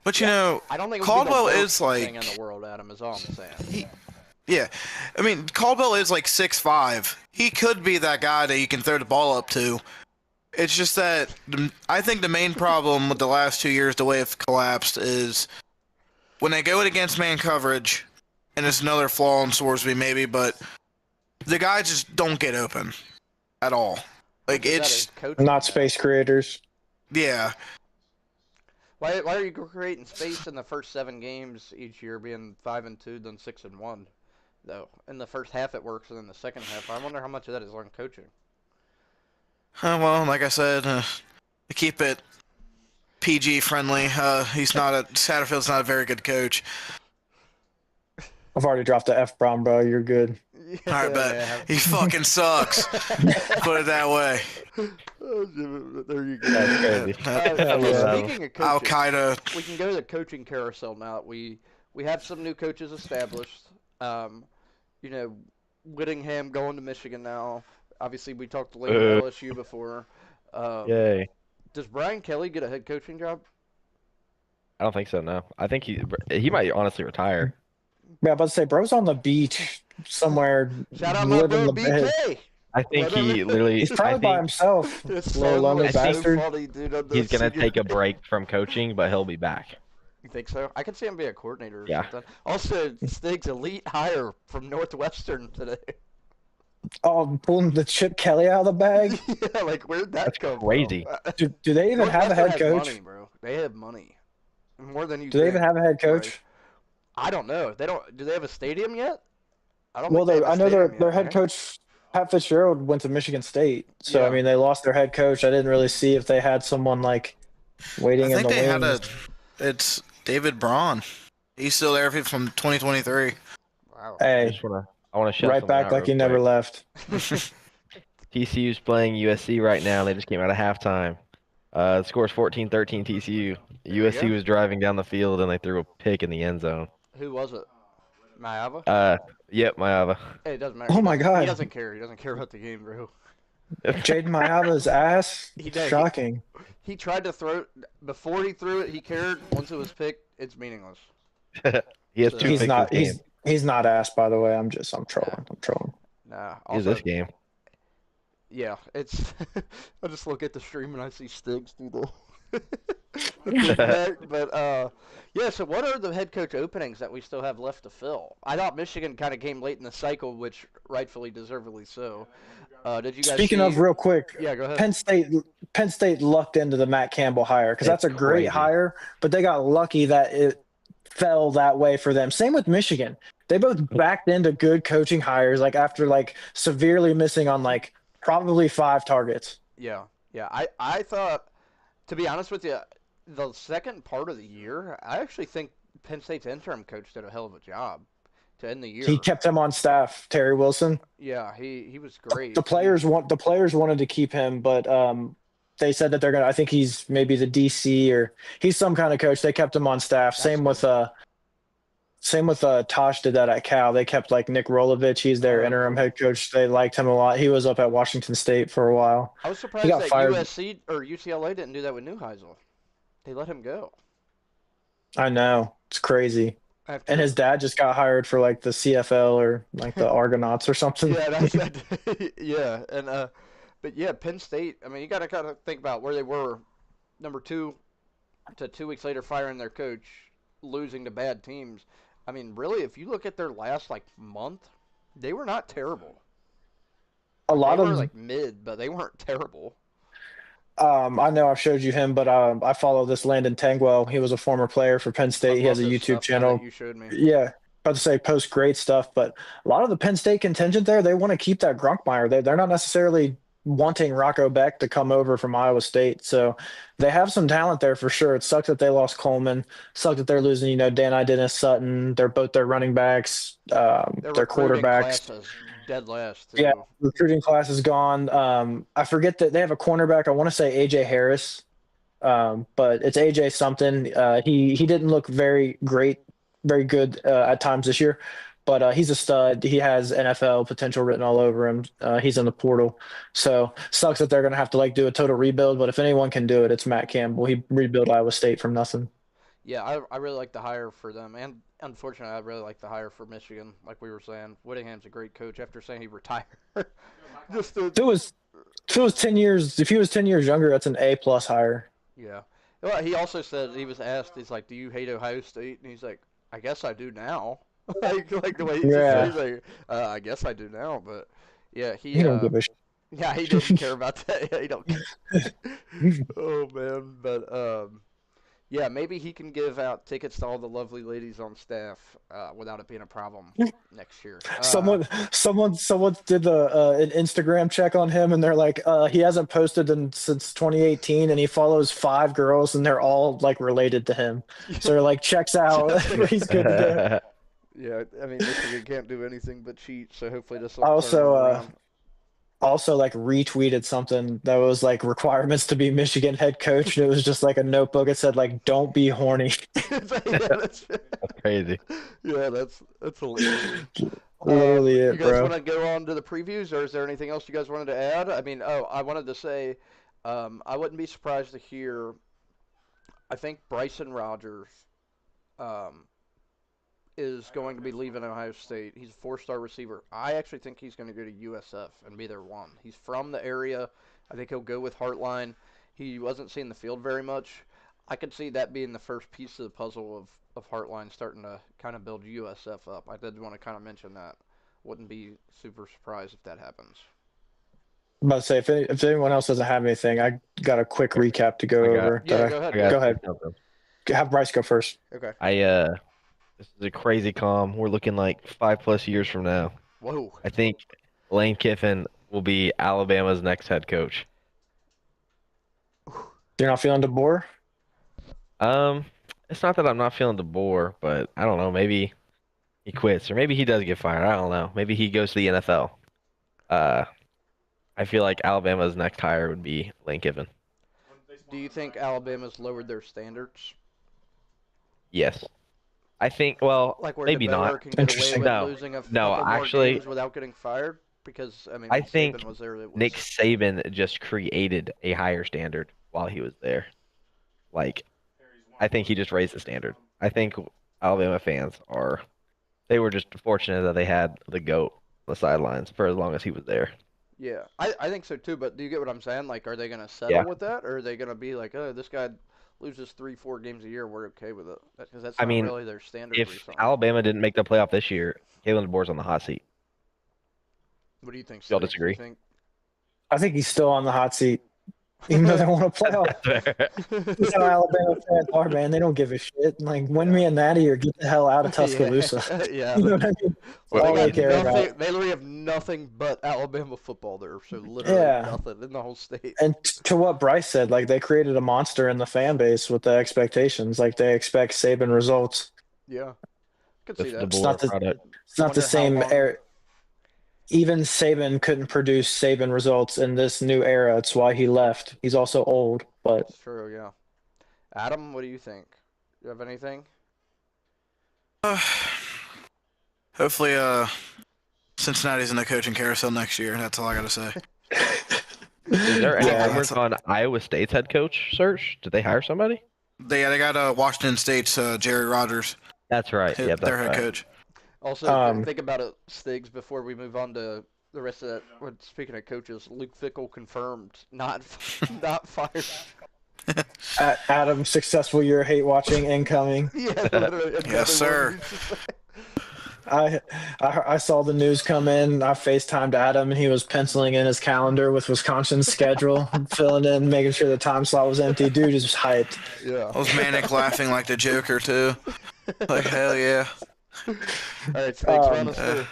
But you know, I don't think it would Caldwell be the is worst thing like, in the world, Adam. Is all I'm saying. yeah. I mean, Caldwell is like 6'5". He could be that guy that you can throw the ball up to. It's just that I think the main problem with the last 2 years, the way it's collapsed, is when they go against man coverage, and it's another flaw in Sorsby maybe, but the guys just don't get open at all. Like Is that it's a coaching Not thing? space creators. yeah. Why are you creating space in the first 7 games each year, being 5-2, then 6-1? Though in the first half it works, and in the second half, I wonder how much of that is on coaching. Well, like I said, to keep it PG friendly. Satterfield's not a very good coach. I've already dropped the F bomb, bro. You're good. I bet he fucking sucks. Put it that way. There you go. That's crazy. Okay, Yeah. speaking of Al coaching, Qaeda. we can go to the coaching carousel now. We have some new coaches established. Whittingham going to Michigan now. Obviously, we talked to Lane at LSU before. Yay. Does Brian Kelly get a head coaching job? I don't think so. No, I think he might honestly retire. Yeah, I'm about to say, bro's on the beach somewhere. Shout out my living bro the bed. BK. I think he Whatever. literally. He's I probably by think himself. His Little son London was so bastard. funny, dude, on the he's gonna senior- take a break from coaching, but he'll be back. You think so? I could see him be a coordinator or Yeah. something. Also, Stig's elite hire from Northwestern today. Oh, pulling the Chip Kelly out of the bag. Yeah, like where'd that That's come crazy. from? Do they even have a head Northwestern has coach? Money, bro. They have money. More than you Do they even think. have a head coach? I don't know. They don't. Do they have a stadium yet? I don't. Well, think they have I a know their stadium their yet, head right? coach Pat Fitzgerald went to Michigan State, so Yeah. I mean they lost their head coach. I didn't really see if they had someone like waiting I in think the they had wings. It's David Braun. He's still there from 2023. Wow. Hey, I want to shout right something back out like real he never quick. left. TCU's playing USC right now. They just came out of halftime. The score's 14-13 TCU. you USC go. was driving down the field and they threw a pick in the end zone. Who was it? Mayava? Yep, Mayava. Hey, it doesn't matter. Oh He my doesn't- God. He doesn't care. He doesn't care about the game, bro. Jaden Mayava's ass. He did. Shocking. He tried to throw it. Before he threw it, he cared. Once it was picked, it's meaningless. He has So- two He's picks not. this game. He's not ass, by the way. I'm trolling. I'm trolling. Nah. He's Also, this game. yeah, it's. I just look at the stream and I see Stiggs through the. the back, but yeah. So what are the head coach openings that we still have left to fill? I thought Michigan kind of came late in the cycle, which rightfully, deservedly so. Did you guys? Speaking see... of, real quick, Yeah, go ahead. Penn State lucked into the Matt Campbell hire because that's a It's great crazy. hire, but they got lucky that it fell that way for them. Same with Michigan. They both backed into good coaching hires, like after like severely missing on like probably 5 targets. Yeah, yeah. I thought, to be honest with you, the second part of the year, I actually think Penn State's interim coach did a hell of a job to end the year. He kept him on staff, Terry Wilson. Yeah, he was great. The players wanted to keep him, but they said that they're gonna. I think he's maybe the DC or he's some kind of coach. They kept him on staff. That's Same with Tosh did that at Cal. They kept like Nick Rolovich. He's their Oh, interim head coach. They liked him a lot. He was up at Washington State for a while. I was surprised got that fired. USC or UCLA didn't do that with Neuheisel. They let him go. I know, it's crazy. After, And his dad just got hired for like the CFL or like the Argonauts or something. yeah, that's that. Yeah, and but yeah, Penn State. I mean, you got to kind of think about where they were, number 2, to 2 weeks later firing their coach, losing to bad teams. I mean, really, if you look at their last like month, they were not terrible. A lot They of were like mid, but they weren't terrible. I know I've showed you him, but I follow this Landon Tangwell. He was a former player for Penn State. He has a love this YouTube stuff now channel. that you showed me. Yeah, about to say post great stuff, but a lot of the Penn State contingent there, they want to keep that Grunkmeyer. They're not necessarily wanting Rocco Beck to come over from Iowa State, so they have some talent there for sure. It sucks that they lost Coleman. Sucks that they're losing, Dan Dennis Sutton. They're both their running backs, their recruiting quarterbacks. class is dead last. Too. Yeah, recruiting class is gone. I forget that they have a cornerback. I want to say AJ Harris, but it's AJ something. He didn't look very good at times this year, but he's a stud. He has NFL potential written all over him. He's in the portal, so sucks that they're gonna have to like do a total rebuild. But if anyone can do it, it's Matt Campbell. He rebuilt Iowa State from nothing. Yeah, I really like the hire for them, and unfortunately, I really like the hire for Michigan. Like we were saying, Whittingham's a great coach. After saying he retired, just to, If it was 10 years, if he was 10 years younger, that's an A+ hire. yeah. Well, he also said he was asked, he's like, "Do you hate Ohio State?" And he's like, "I guess I do now." like the way he Yeah. just said, he's like, "I guess I do now." But yeah, He don't give a shit. yeah, he didn't care about that. Yeah, he don't care. Oh man, but yeah, maybe he can give out tickets to all the lovely ladies on staff without it being a problem next year. Someone did an Instagram check on him, and they're like, he hasn't posted since 2018, and he follows 5 girls, and they're all like related to him. So they're like, checks out. He's good to Yeah, I mean, Michigan can't do anything but cheat, so hopefully this will Also, also like retweeted something that was like requirements to be Michigan head coach, and it was just like a notebook. It said like, don't be horny. that's Crazy. yeah, that's hilarious. Literally You it, guys bro. want to go on to the previews, or is there anything else you guys wanted to add? I mean, I wanted to say, I wouldn't be surprised to hear. I think Bryson Rogers, is going to be leaving Ohio State. He's a 4-star receiver. I actually think he's going to go to USF and be their one. He's from the area. I think he'll go with Heartline. He wasn't seeing the field very much. I could see that being the first piece of the puzzle of Heartline starting to kind of build USF up. I did want to kind of mention that. Wouldn't be super surprised if that happens. I'm about to say, if anyone else doesn't have anything, I got a quick recap to go I got- over. Yeah, that go ahead. I gotta Go ahead. say something. Have Bryce go first. Okay. This is a crazy calm. We're looking like 5+ years from now. Whoa. I think Lane Kiffin will be Alabama's next head coach. You're not feeling DeBoer? It's not that I'm not feeling DeBoer, but I don't know. Maybe he quits, or maybe he does get fired. I don't know. Maybe he goes to the NFL. I feel like Alabama's next hire would be Lane Kiffin. Do you think Alabama's lowered their standards? Yes. I think, well, Like where maybe Baylor not. can get away Interesting. with No. losing a No, couple more actually- games without getting fired? Because I mean, I when think Saban was there, it was Nick Saban just created a higher standard while he was there. Like, I think he just raised the standard. I think Alabama fans they were just fortunate that they had the GOAT on the sidelines for as long as he was there. Yeah, I think so too. But do you get what I'm saying? Like, are they gonna settle Yeah. with that, or are they gonna be like, oh, this guy loses 3-4 games a year, we're okay with it? Because that's I not mean, really their standard If recently. Alabama didn't make the playoff this year, Kalen DeBoer's on the hot seat. What do you think? Y'all Sticks? disagree? You think? I think he's still on the hot seat, even though they want to playoff. That's how Alabama fans are, man. They don't give a shit. Like, win me a natty or get the hell out of Tuscaloosa. Yeah. You know what I mean? Well, All They they got care about. nothing. They literally have nothing but Alabama football there. So literally Yeah. nothing in the whole state. And to what Bryce said, like they created a monster in the fan base with the expectations. Like they expect Saban results. Yeah, could The see that. not DeBoer the- product. It's not the Wonder how same long- era. Even Saban couldn't produce Saban results in this new era. It's why he left. He's also old, but It's true. Yeah. Adam, what do you think? You have anything? Hopefully, Cincinnati's in the coaching carousel next year. That's all I gotta say. Is there any Yeah, rumors on Iowa State's head coach search? Did they hire somebody? They got Washington State's Jerry Rogers, That's right. Yep, their that's head right. coach. Also, think about it, Stiggs, before we move on to the rest of that. Speaking of coaches, Luke Fickle confirmed not fired. Adam, successful year hate watching incoming. Yeah, literally, Yes, sir. I saw the news come in. I FaceTimed Adam, and he was penciling in his calendar with Wisconsin's schedule, filling in, making sure the time slot was empty. Dude is just hyped. Yeah. I was manic laughing like the Joker too. Like hell yeah. All right, Stiggs, run us through.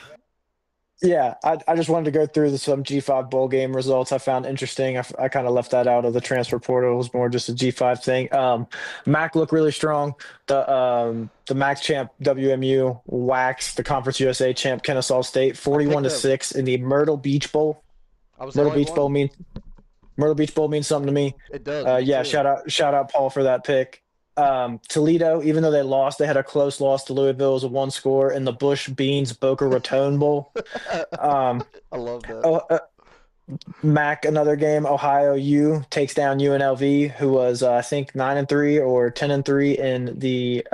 Yeah, I just wanted to go through some G5 bowl game results I found interesting. I kind of left that out of the transfer portal. It was more just a G5 thing. MAC looked really strong. The MAC champ WMU waxed the Conference USA champ Kennesaw State 41-6 in the Myrtle Beach Bowl. I was the Myrtle only Beach Bowl one. Myrtle Beach Bowl means something to me. It does. Yeah, too. shout out Paul for that pick. Toledo, even though they lost, they had a close loss to Louisville. It was a one score in the Bush Beans Boca Raton Bowl. I love that. MAC, another game. Ohio U takes down UNLV, who was I think 9-3 or 10-3 in the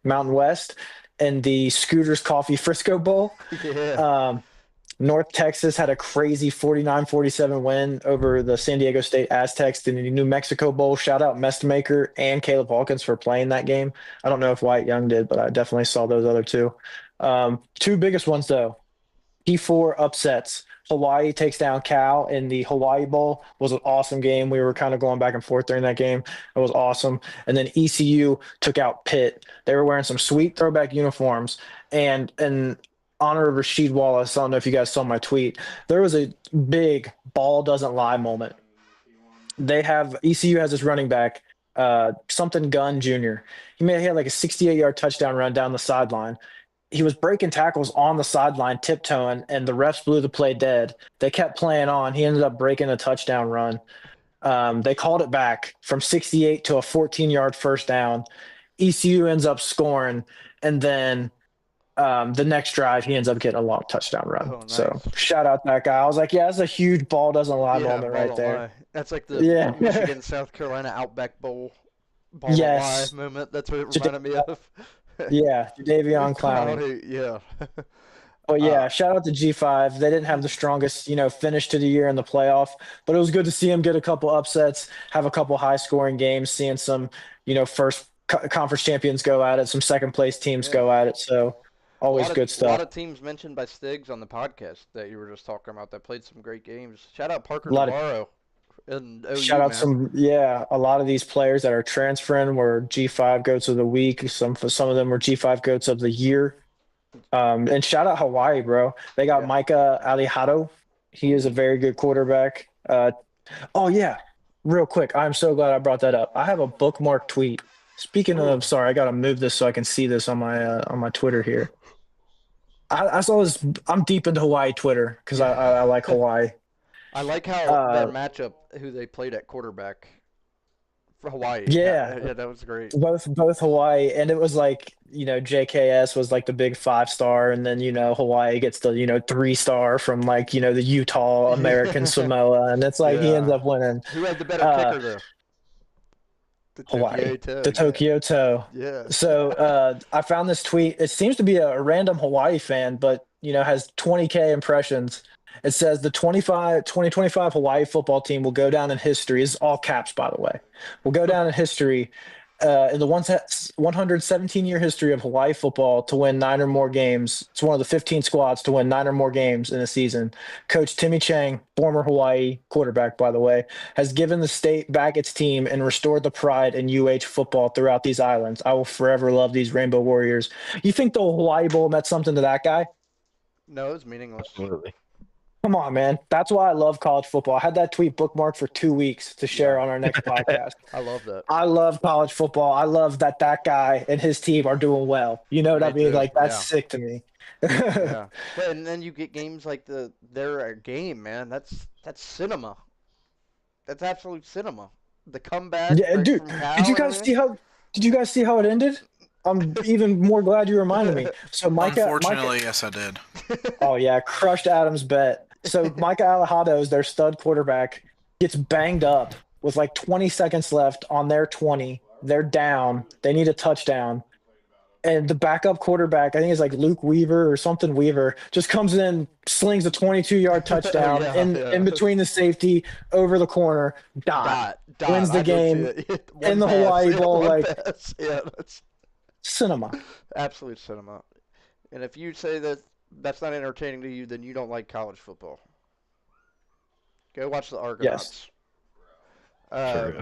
Mountain West, and the Scooters Coffee Frisco Bowl. Yeah. North Texas had a crazy 49-47 win over the San Diego State Aztecs in the New Mexico Bowl. Shout out Mestmaker and Caleb Hawkins for playing that game. I don't know if Wyatt Young did, but I definitely saw those other two. Two biggest ones, though. P4 upsets. Hawaii takes down Cal in the Hawaii Bowl. Was an awesome game. We were kind of going back and forth during that game. It was awesome. And then ECU took out Pitt. They were wearing some sweet throwback uniforms. And honor of Rasheed Wallace, I don't know if you guys saw my tweet. There was a big ball doesn't lie moment. ECU has this running back, something Gunn Jr. He had like a 68-yard touchdown run down the sideline. He was breaking tackles on the sideline, tiptoeing, and the refs blew the play dead. They kept playing on. He ended up breaking a touchdown run. They called it back from 68 to a 14-yard first down. ECU ends up scoring, and then the next drive, he ends up getting a long touchdown run. Oh, nice. So shout out that guy. I was like, yeah, that's a huge ball doesn't lie Yeah, moment ball right don't there. lie. That's like the Yeah. Michigan South Carolina Outback Bowl ball Yes. don't lie moment. That's what it reminded me of. Yeah, Davion Clowney. Yeah. But yeah, shout out to G5. They didn't have the strongest, finish to the year in the playoff, but it was good to see him get a couple upsets, have a couple high-scoring games, seeing some, first conference champions go at it, some second-place teams go at it. So always good A lot stuff. of teams mentioned by Stiggs on the podcast that you were just talking about that played some great games. Shout out Parker A lot of- Navarro and OU, Shout out man. a lot of these players that are transferring were G5 goats of the week. Some of them were G5 goats of the year. And shout out Hawaii, bro. They got Yeah. Micah Alihado. He is a very good quarterback. Oh yeah, real quick. I'm so glad I brought that up. I have a bookmark tweet. Speaking of, sorry, I gotta move this so I can see this on my Twitter here. I saw this. I'm deep into Hawaii Twitter because I like Hawaii. I like how that matchup, who they played at quarterback for Hawaii. Yeah. Yeah, that was great. Both Hawaii, and it was like JKS was like the big 5-star, and then Hawaii gets the 3-star from like the Utah American Samoa, and it's like he ends Yeah. up winning. Who had the better Uh, kicker though? The Hawaii, Tokyo Toe. the Tokyo Toe. Yeah. So I found this tweet. It seems to be a random Hawaii fan, but has 20K impressions. It says the 2025 Hawaii football team will go down in history. This is all caps, by the way. Will go down in history in the 117-year history of Hawaii football to win 9 or more games. It's one of the 15 squads to win 9 or more games in a season. Coach Timmy Chang, former Hawaii quarterback, by the way, has given the state back its team and restored the pride in UH football throughout these islands. I will forever love these Rainbow Warriors. You think the Hawaii Bowl meant something to that guy? No, it's meaningless. Absolutely. Come on, man. That's why I love college football. I had that tweet bookmarked for 2 weeks to share on our next podcast. I love that. I love college football. I love that guy and his team are doing well. You know what I Me mean? too, Like, that's yeah. sick to me. Yeah. But and then you get games like their game, man. That's cinema. That's absolute cinema. The comeback. Yeah, right dude. from Cal Did you and guys everything. see how? Did you guys see how it ended? I'm even more glad you reminded me. So Micah, Unfortunately, yes, I did. oh yeah, crushed Adam's bet. So Micah Alejado, their stud quarterback, gets banged up with like 20 seconds left on their 20. They're down. They need a touchdown. And the backup quarterback, I think it's like Luke Weaver or something Weaver, just comes in, slings a 22-yard touchdown Yeah, in, yeah. in between the safety, over the corner, dot. Dot. Wins the I did see game it. in the One pass, Hawaii yeah, Bowl, one like- pass. Yeah, that's Cinema. absolute cinema. And if you say that that's not entertaining to you, then you don't like college football. Go watch the Argonauts. True.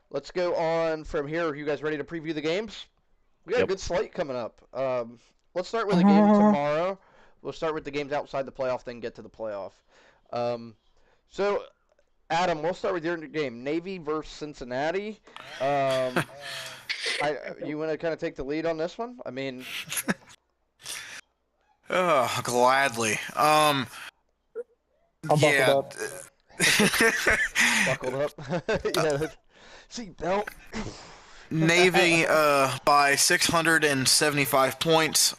Let's go on from here. Are you guys ready to preview the games? We got a Yep. good slate coming up. Let's start with the game tomorrow. We'll start with the games outside the playoff, then get to the playoff. So, Adam, we'll start with your game. Navy versus Cincinnati. You want to kind of take the lead on this one? I mean, Oh, gladly. I'm buckled Yeah. up. buckled up. Yeah. Seatbelt. Navy by 675 points.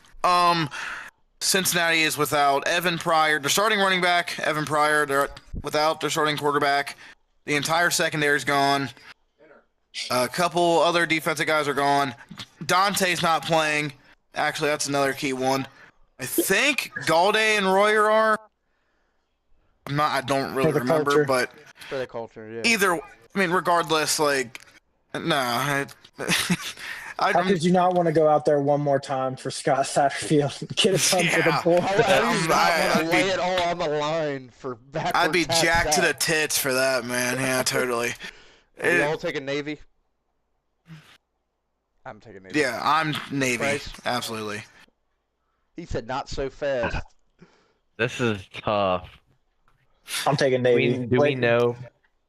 Cincinnati is without Evan Pryor, their starting running back. Evan Pryor, they're without their starting quarterback. The entire secondary is gone. A couple other defensive guys are gone. Dante's not playing. Actually, that's another key one. I think Galde and Royer are. I don't really For the remember, culture. but For the culture, yeah. either. I mean, regardless, like, no. How could you not want to go out there one more time for Scott Satterfield and get a ton for the Yeah. ball? How do you not I'd want to be- lay it all on the line for backward I'd be tap jacked to the sack? tits for that, man. Yeah, totally. Are we It- all taking Navy? I'm taking Navy. yeah, I'm Navy. Bryce? Absolutely. He said not so fast. This is tough. I'm taking Do Navy. we, do we know?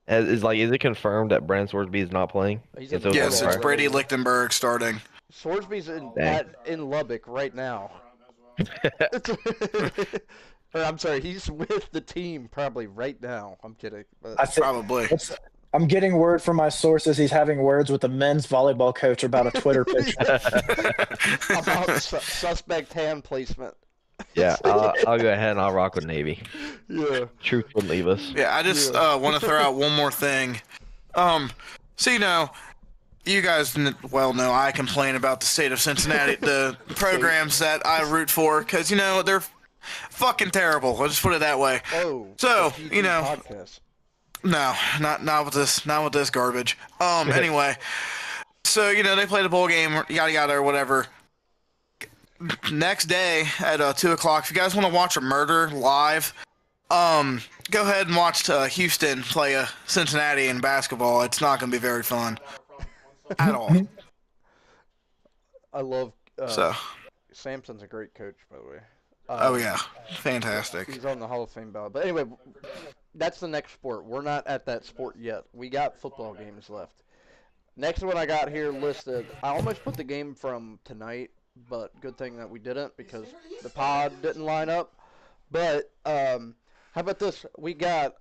Is it confirmed that Brent Sorsby is not playing? He's It's in over Yes, Total, it's right? Brady Lichtenberg starting. Swordsby's in Dang. in Lubbock right now. Or I'm sorry, he's with the team probably right now. I'm kidding. But I think Probably. I'm getting word from my sources. He's having words with the men's volleyball coach about a Twitter picture. about suspect hand placement. Yeah, I'll go ahead and I'll rock with Navy. Yeah. Truth would leave us. Yeah, I just want to throw out one more thing. So you guys well know I complain about the state of Cincinnati, the programs that I root for, because they're fucking terrible. I'll just put it that way. Oh. So, the PG podcast. No, not with this garbage. Anyway, so they played a bowl game, yada yada or whatever. Next day at 2:00, if you guys want to watch a murder live, go ahead and watch Houston play Cincinnati in basketball. It's not going to be very fun at all. I love So, Sampson's a great coach, by the way. oh yeah, fantastic. He's on the Hall of Fame ballot. But anyway, that's the next sport. We're not at that sport yet. We got football games left. Next one I got here listed, I almost put the game from tonight, but good thing that we didn't because the pod didn't line up. But how about this? We got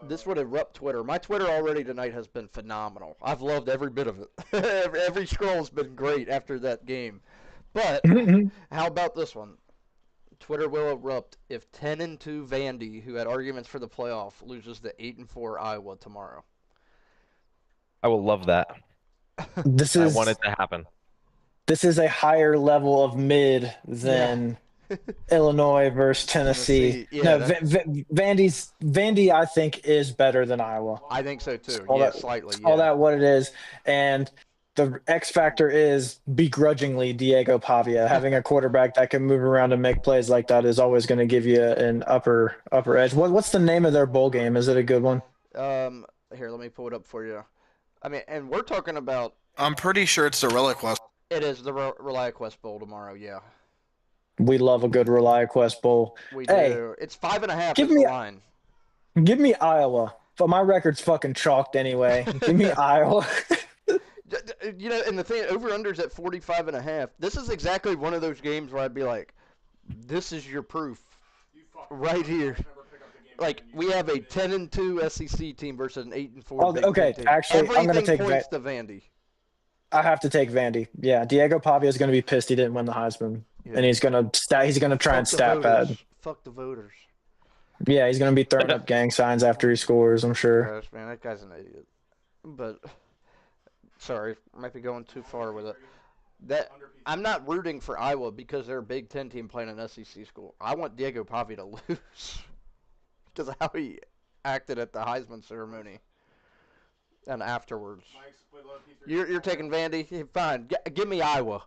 this would erupt Twitter. My Twitter already tonight has been phenomenal. I've loved every bit of it. every scroll's been great after that game. But how about this one? Twitter will erupt if 10-2 Vandy, who had arguments for the playoff, loses to 8-4 Iowa tomorrow. I will love that. This I is want it to happen. this is a higher level of mid than Illinois versus Tennessee. Yeah, No, that- Vandy, I think, is better than Iowa. I think so too. All Yeah, that- slightly. All Yeah. that what it is, and the X factor is begrudgingly Diego Pavia. Having a quarterback that can move around and make plays like that is always going to give you an upper edge. What's the name of their bowl game? Is it a good one? Here, let me pull it up for you. I mean, and we're talking about I'm pretty sure it's the ReliaQuest. it is the ReliaQuest Bowl tomorrow. Yeah, We love a good ReliaQuest bowl. we Hey, do. It's 5.5 give is the me- line. Give me Iowa. But my record's fucking chalked anyway. Give me Iowa. You know, and the thing, over-under's at 45.5. This is exactly one of those games where I'd be like, this is your proof right here. Like, we have a 10-2 SEC team versus an 8-4 Oh, Big okay, Ten team. actually, I'm gonna Everything take points to Vandy. I have to take Vandy. Yeah, Diego Pavia is going to be pissed he didn't win the Heisman, Yeah. and he's going to try and Fuck the stat voters. pad. Fuck the voters. Yeah, he's going to be throwing up gang signs after he scores, I'm sure. Gosh, man, that guy's an idiot. But sorry, might be going too far with it. That I'm not rooting for Iowa because they're a Big Ten team playing an SEC school. I want Diego Pavia to lose because of how he acted at the Heisman ceremony and afterwards. You're taking Vandy? Yeah, fine. Give me Iowa.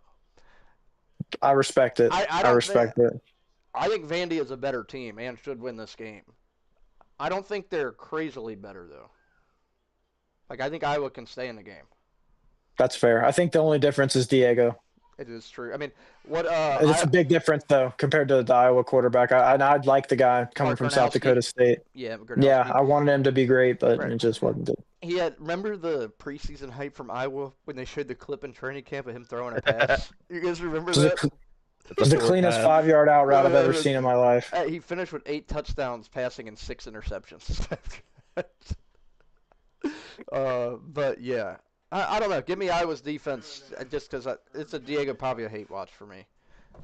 I respect it. I I don't respect it. I think Vandy is a better team and should win this game. I don't think they're crazily better though. Like I think Iowa can stay in the game. That's fair. I think the only difference is Diego. It is true. I mean, what It's a big difference, though, compared to the Iowa quarterback. I'd like the guy coming Mark from South Gronowski. Dakota State. yeah, Gronowski. Yeah, I wanted him to be great, but Right. it just wasn't good. He had remember the preseason hype from Iowa when they showed the clip in training camp of him throwing a pass. You guys remember It was, that? it was the cleanest 5-yard out route I've ever seen in my life. He finished with 8 touchdowns passing and 6 interceptions. But yeah, I don't know. Give me Iowa's defense just because it's a Diego Pavia hate watch for me.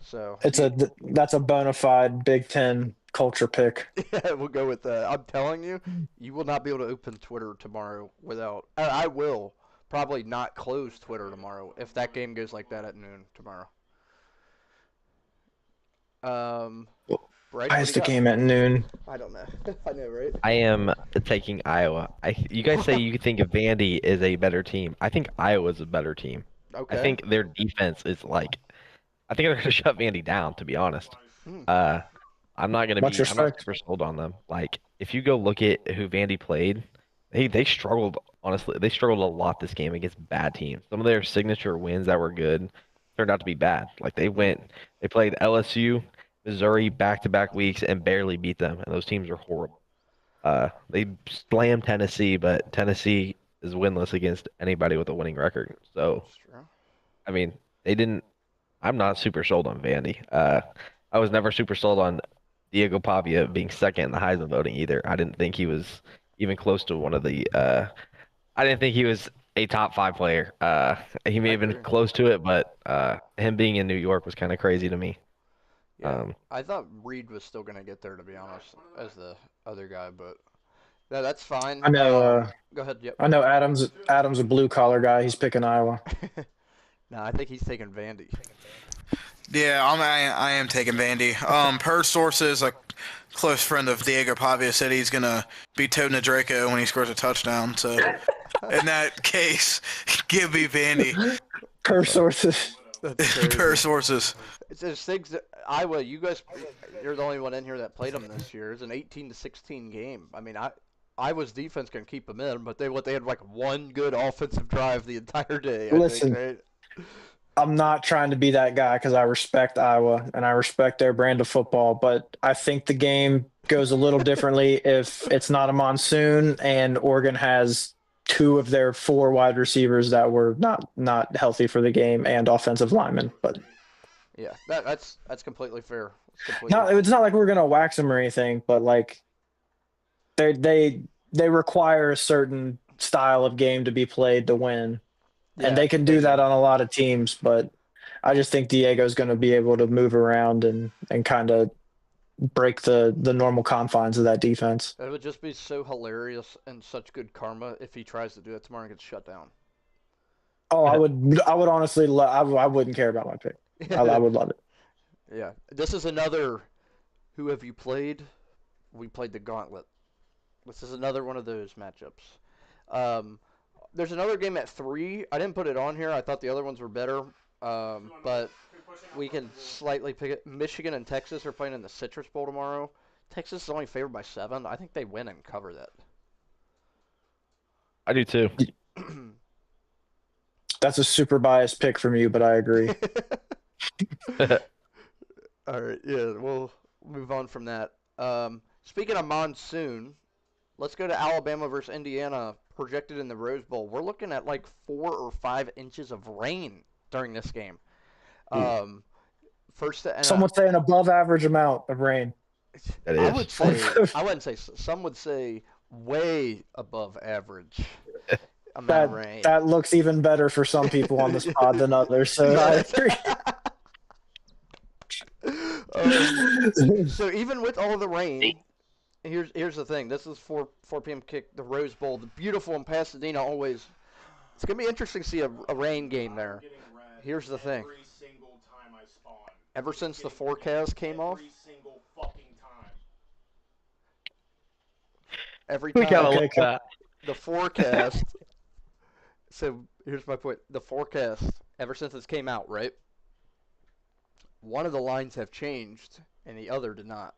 So That's a bona fide Big Ten culture pick. yeah, we'll go with that. I'm telling you, you will not be able to open Twitter tomorrow without. I will probably not close Twitter tomorrow if that game goes like that at noon tomorrow. Bryce, what Why is do the you got? game at noon? I don't know. I know, right? I am taking Iowa. You guys say you think Vandy is a better team. I think Iowa's a better team. Okay. I think their defense is like, I think they're gonna shut Vandy down. To be honest, Hmm. I'm not gonna Much be. I'm not respect. super sold on them. Like, if you go look at who Vandy played, they struggled. Honestly, they struggled a lot this game against bad teams. Some of their signature wins that were good turned out to be bad. Like they played LSU, Missouri back-to-back weeks and barely beat them, and those teams are horrible. They slammed Tennessee, but Tennessee is winless against anybody with a winning record. So, That's true. I mean, they didn't. I'm not super sold on Vandy. I was never super sold on Diego Pavia being second in the Heisman voting either. I didn't think he was even close to one of the. I didn't think he was a top 5 player. He may have been agree. close to it, but him being in New York was kind of crazy to me. Yeah. I thought Reed was still gonna get there to be honest, as the other guy, but that's fine. I know. Go ahead. Yep. I know Adam's a blue collar guy. He's picking Iowa. No, I think he's taking Vandy. Yeah, I am taking Vandy. Per sources, a close friend of Diego Pavia said he's gonna be toting a Draco when he scores a touchdown. So, in that case, give me Vandy. Per sources. Per sources. It's just things that Iowa. You guys, you're the only one in here that played them this year. It's an 18-16 game. I mean, Iowa's defense can keep them in, but they had like one good offensive drive the entire day. I Listen. think, right? I'm not trying to be that guy because I respect Iowa and I respect their brand of football, but I think the game goes a little differently if it's not a monsoon and Oregon has 2 of their 4 wide receivers that were not healthy for the game and offensive linemen. But Yeah, that's completely fair. It's completely it's not like we're gonna wax them or anything, but like they they require a certain style of game to be played to win. Yeah, And they can do that on a lot of teams, but I just think Diego's going to be able to move around and kind of break the normal confines of that defense. It would just be so hilarious and such good karma if he tries to do that tomorrow and gets shut down. Oh, I would honestly, I wouldn't care about my pick. I would love it. Yeah, this is another. Who have you played? We played the Gauntlet. This is another one of those matchups. There's another game at 3. I didn't put it on here. I thought the other ones were better. But we can slightly pick it. Michigan and Texas are playing in the Citrus Bowl tomorrow. Texas is only favored by 7. I think they win and cover that. I do too. That's a super biased pick from you, but I agree. All right, yeah, we'll move on from that. Speaking of monsoon, let's go to Alabama versus Indiana, projected in the Rose Bowl. We're looking at like 4 or 5 inches of rain during this game. Some would say an above average amount of rain. That I is. would say, I wouldn't say, some would say way above average amount of rain. That looks even better for some people on this pod than others. So I agree. So even with all the rain, here's the thing. This is 4 p.m. kick, the Rose Bowl, the beautiful in Pasadena. Always, it's gonna be interesting to see a rain game there. Here's the thing. Ever since the forecast came off, every We time kind of like that. the forecast. So here's my point. The forecast, ever since this came out, right? One of the lines have changed, and the other did not.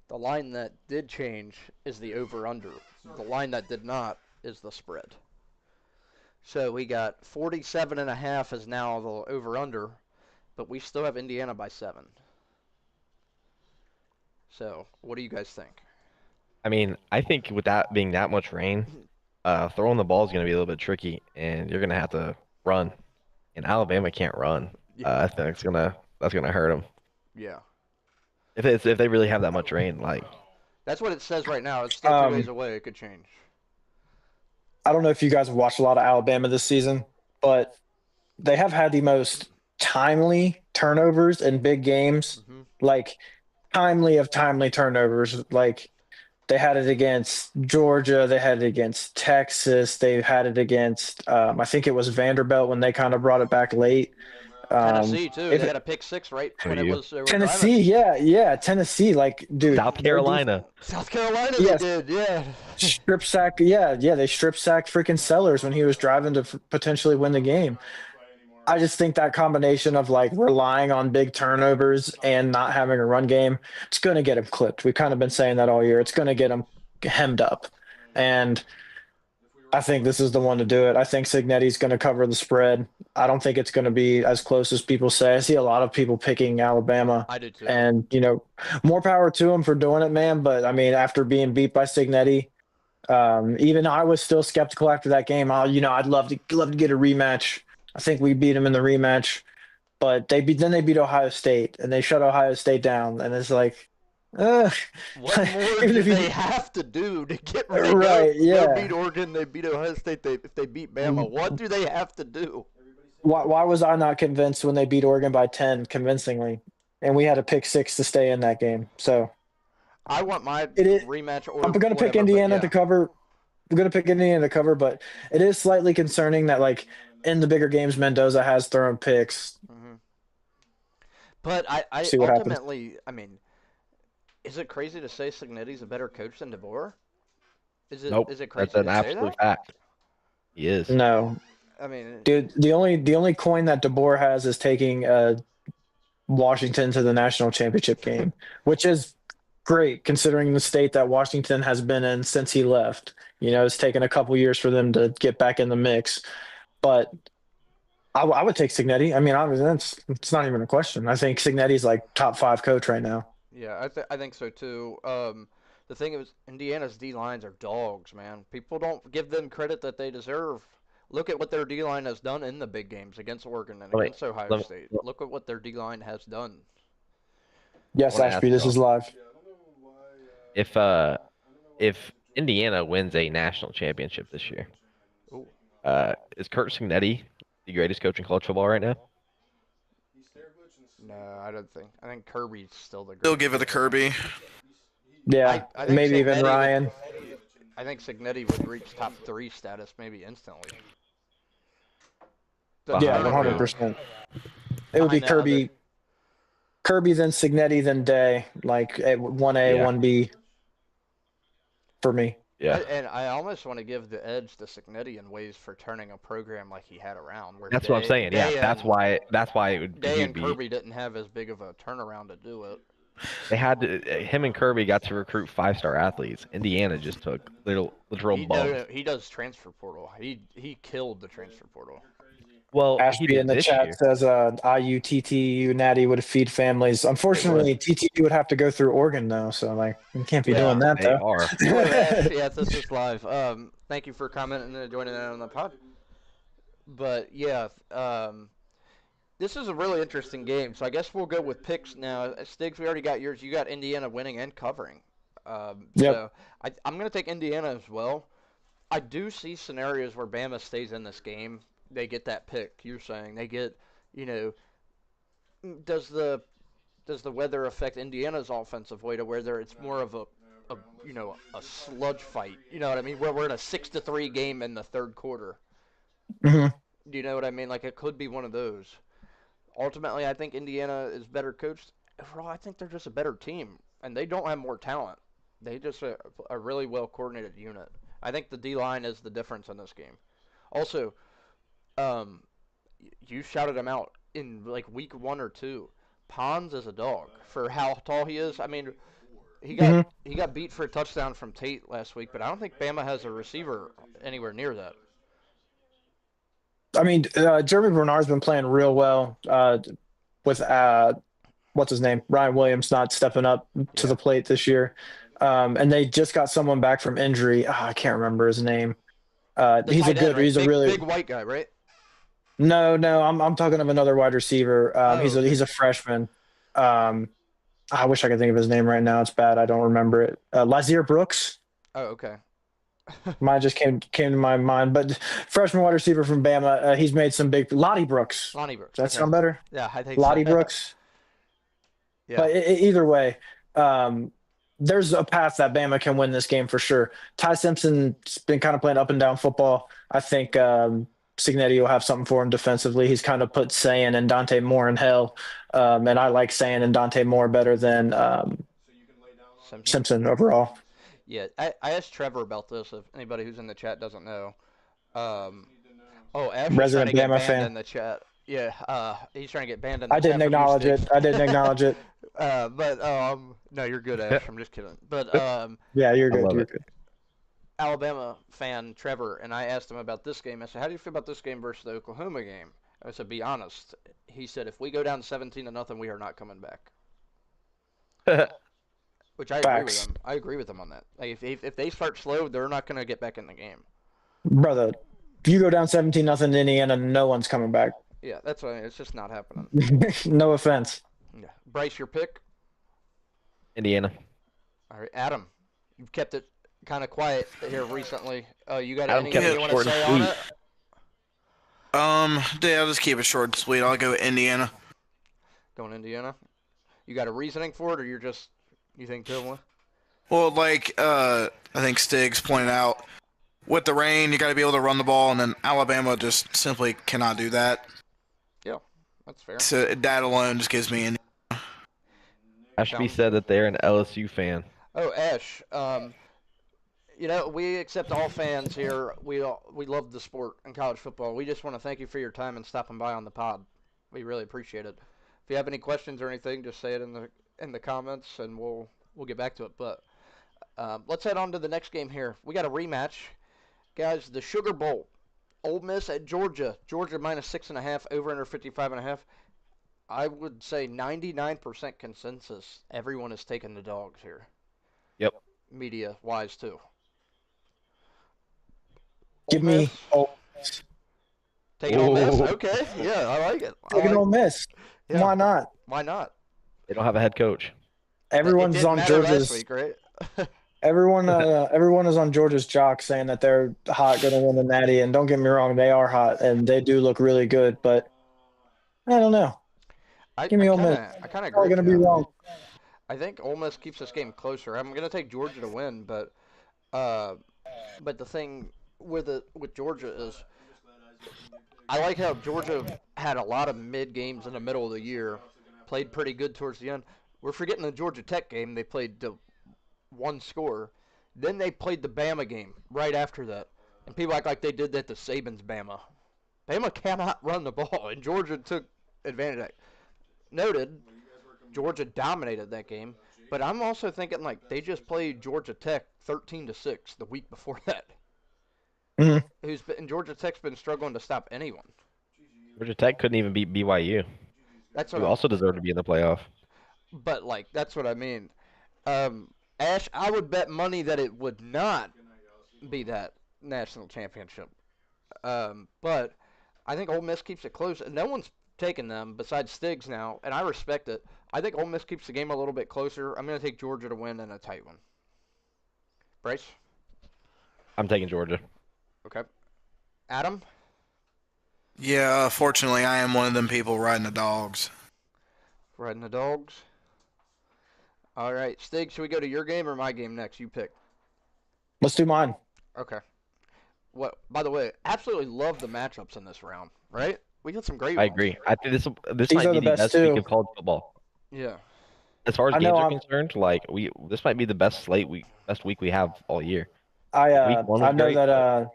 The line that did change is the over-under. The line that did not is the spread. So we got 47.5 is now the over-under, but we still have Indiana by 7. So what do you guys think? I mean, I think with that being that much rain, throwing the ball is going to be a little bit tricky, and you're going to have to run. And Alabama can't run. I think that's gonna hurt them. Yeah. If they really have that much rain, like. That's what it says right now. It's still 2 days away. It could change. I don't know if you guys have watched a lot of Alabama this season, but they have had the most timely turnovers in big games. Mm-hmm. Like timely turnovers. Like they had it against Georgia, they had it against Texas, they had it against I think it was Vanderbilt when they kind of brought it back late. Tennessee too. They had a pick 6 right when it was Tennessee. Yeah, Tennessee. Like, dude, South Carolina. Yes. They did. Yeah. Strip sack. Yeah. They strip sacked freaking Sellers when he was driving to potentially win the game. I just think that combination of like relying on big turnovers and not having a run game, it's going to get him clipped. We've kind of been saying that all year. It's going to get him hemmed up, and I think this is the one to do it. I think Cignetti's going to cover the spread. I don't think it's going to be as close as people say. I see a lot of people picking Alabama. I do too. And, more power to them for doing it, man. But, I mean, after being beat by Cignetti, even I was still skeptical after that game. I'd love to get a rematch. I think we beat them in the rematch. But they beat Ohio State, and they shut Ohio State down. And it's like, what more do they have to do to get ready to right, yeah. They beat Oregon, they beat Ohio State, if they beat Bama, what do they have to do? Why was I not convinced when they beat Oregon by 10 convincingly? And we had a pick 6 to stay in that game. So I want my rematch. Or I'm going to pick Indiana to cover. I'm going to pick Indiana to cover, but it is slightly concerning that, like, in the bigger games, Mendoza has thrown picks. Mm-hmm. But I ultimately, I mean, is it crazy to say Cignetti's a better coach than DeBoer? Nope. Is it crazy That's an to say absolute that? fact. He is. No. I mean, dude, the only coin that DeBoer has is taking Washington to the national championship game, which is great considering the state that Washington has been in since he left. It's taken a couple years for them to get back in the mix, but I would take Cignetti. I mean, it's not even a question. I think Cignetti's like top 5 coach right now. Yeah, I think so too. The thing is, Indiana's D-lines are dogs, man. People don't give them credit that they deserve. Look at what their D-line has done in the big games against Oregon and against Ohio State. Look at what their D-line has done. Yes, Ashby, this is live. If Indiana wins a national championship this year. Ooh. Is Kurt Cignetti the greatest coach in college football right now? No, I don't think. I think Kirby's still the. Still give it to Kirby. Yeah, I think maybe even Cignetti Ryan. I think Cignetti would reach top 3 status maybe instantly. Yeah, Behind 100%. It would be Behind the Kirby, Kirby, then Cignetti, then Day, like at 1A, Yeah. 1B for me. Yeah, And I almost want to give the edge to Cignetti in ways for turning a program like he had around. Where that's what I'm saying. Yeah, Day that's and- why it would Day he'd and be. Kirby didn't have as big of a turnaround to do it. They had to, him and Kirby got to recruit 5-star athletes. Indiana just took literal He, bums. he does transfer portal. He killed the transfer portal. Well, he Ashby did in the this chat year. says IU, TTU, Natty would feed families. Unfortunately, TTU would have to go through Oregon though, so like you can't be Yeah, doing that They though. are. Yeah, this is live. Thank you for commenting and joining in on the pod. But yeah, this is a really interesting game. So I guess we'll go with picks now. Stiggs, we already got yours. You got Indiana winning and covering. Yep. So I'm going to take Indiana as well. I do see scenarios where Bama stays in this game. They get that pick. You're saying they get, does the weather affect Indiana's offensive way to where it's more of a sludge fight? You know what I mean? Where we're in a 6-3 game in the third quarter. Mhm. Do you know what I mean? Like it could be one of those. Ultimately, I think Indiana is better coached. Overall, I think they're just a better team, and they don't have more talent. They just are a really well coordinated unit. I think the D line is the difference in this game. Also, you shouted him out in like week 1 or 2. Pons is a dog for how tall he is. I mean, he got beat for a touchdown from Tate last week, but I don't think Bama has a receiver anywhere near that. I mean, Jeremy Bernard's been playing real well with what's his name, Ryan Williams, not stepping up to the plate this year, and they just got someone back from injury. I can't remember his name. He's a tight good. end, right? He's a really big white guy, right? No, I'm talking of another wide receiver. He's a freshman. I wish I could think of his name right now. It's bad. I don't remember it. Lazier Brooks. Oh, okay. Mine just came to my mind. But freshman wide receiver from Bama. He's made some big. Lottie Brooks. Lonnie Brooks. Does that okay. sound better? Yeah, I think Lottie so. Brooks. Yeah. But either way, there's a path that Bama can win this game for sure. Ty Simpson's been kind of playing up and down football. I think Cignetti will have something for him defensively. He's kind of put Sayin and Dante Moore in hell. And I like Sayin and Dante Moore better than Simpson overall. Yeah, I asked Trevor about this. If anybody who's in the chat doesn't know, Ash is trying to get Bama banned fan. in the chat. Yeah, he's trying to get banned in the I chat. didn't from you, acknowledge Sticks. it. I didn't acknowledge it. But no, you're good, Ash. I'm just kidding. But Yeah, you're I good. love You're it. good. Alabama fan Trevor, and I asked him about this game. I said, "How do you feel about this game versus the Oklahoma game?" I said, "Be honest." He said, "If we go down 17-0, we are not coming back." Which I agree with Facts. him. I agree with him on that. Like if they start slow, they're not going to get back in the game. Brother, if you go down 17-0 to Indiana, no one's coming back. Yeah, that's why it's just not happening. No offense. Yeah. Bryce, your pick. Indiana. All right, Adam, you've kept it kind of quiet here recently. You got Adam anything kept you it want to short and say on sweet. it? Yeah, I'll just keep it short and sweet. I'll go Indiana. Going Indiana. You got a reasoning for it, or you think Tilma? Well, like I think Stiggs pointed out, with the rain, you got to be able to run the ball, and then Alabama just simply cannot do that. Yeah, that's fair. So that alone just gives me Ashby said that they're an LSU fan. Oh, Ash. We accept all fans here. We love the sport and college football. We just want to thank you for your time and stopping by on the pod. We really appreciate it. If you have any questions or anything, just say it in the comments, and we'll get back to it. But let's head on to the next game here. We got a rematch, guys. The Sugar Bowl, Ole Miss at Georgia. Georgia minus 6.5, over under 55.5. I would say 99% consensus. Everyone is taking the dogs here. Yep. Media wise too. Give Ole me Miss? Taking Ole Miss? Okay. Yeah, I like it. I taking like- Ole Miss. yeah. Why not? Why not? They don't have a head coach. It Everyone's didn't on matter last Georgia's. week, right? everyone is on Georgia's jock saying that they're hot, going to win the Natty. And don't get me wrong, they are hot and they do look really good. But I don't know. I, Give I me Ole kind Miss. of I kind of agree Probably with going to be you. wrong. I think Ole Miss keeps this game closer. I'm gonna take Georgia to win, uh, but the thing with Georgia is I like how Georgia had a lot of mid games in the middle of the year, played pretty good towards the end. We're forgetting the Georgia Tech game. They played the one score. Then they played the Bama game right after that. And people act like they did that to Saban's Bama. Bama cannot run the ball, and Georgia took advantage of that. Noted, Georgia dominated that game, but I'm also thinking like they just played Georgia Tech 13-6 the week before that. Mhm. And Georgia Tech's been struggling to stop anyone. Georgia Tech couldn't even beat BYU, That's what who I'm. also deserved to be in the playoff. But like that's what I mean. Ash, I would bet money that it would not be that national championship. But I think Ole Miss keeps it close. No one's taking them besides Stiggs now, and I respect it. I think Ole Miss keeps the game a little bit closer. I'm going to take Georgia to win in a tight one. Bryce? I'm taking Georgia. Okay. Adam? Yeah, fortunately, I am one of them people riding the dogs. Riding the dogs. All right. Stiggs, should we go to your game or my game next? You pick. Let's do mine. Okay. What? By the way, absolutely love the matchups in this round, right? We got some great I ones. agree. I think this These might are be the the best best week too. of college football. Yeah. As far as I know games are I'm. concerned, like this might be the best best week we have all year. Week one I was know great, that but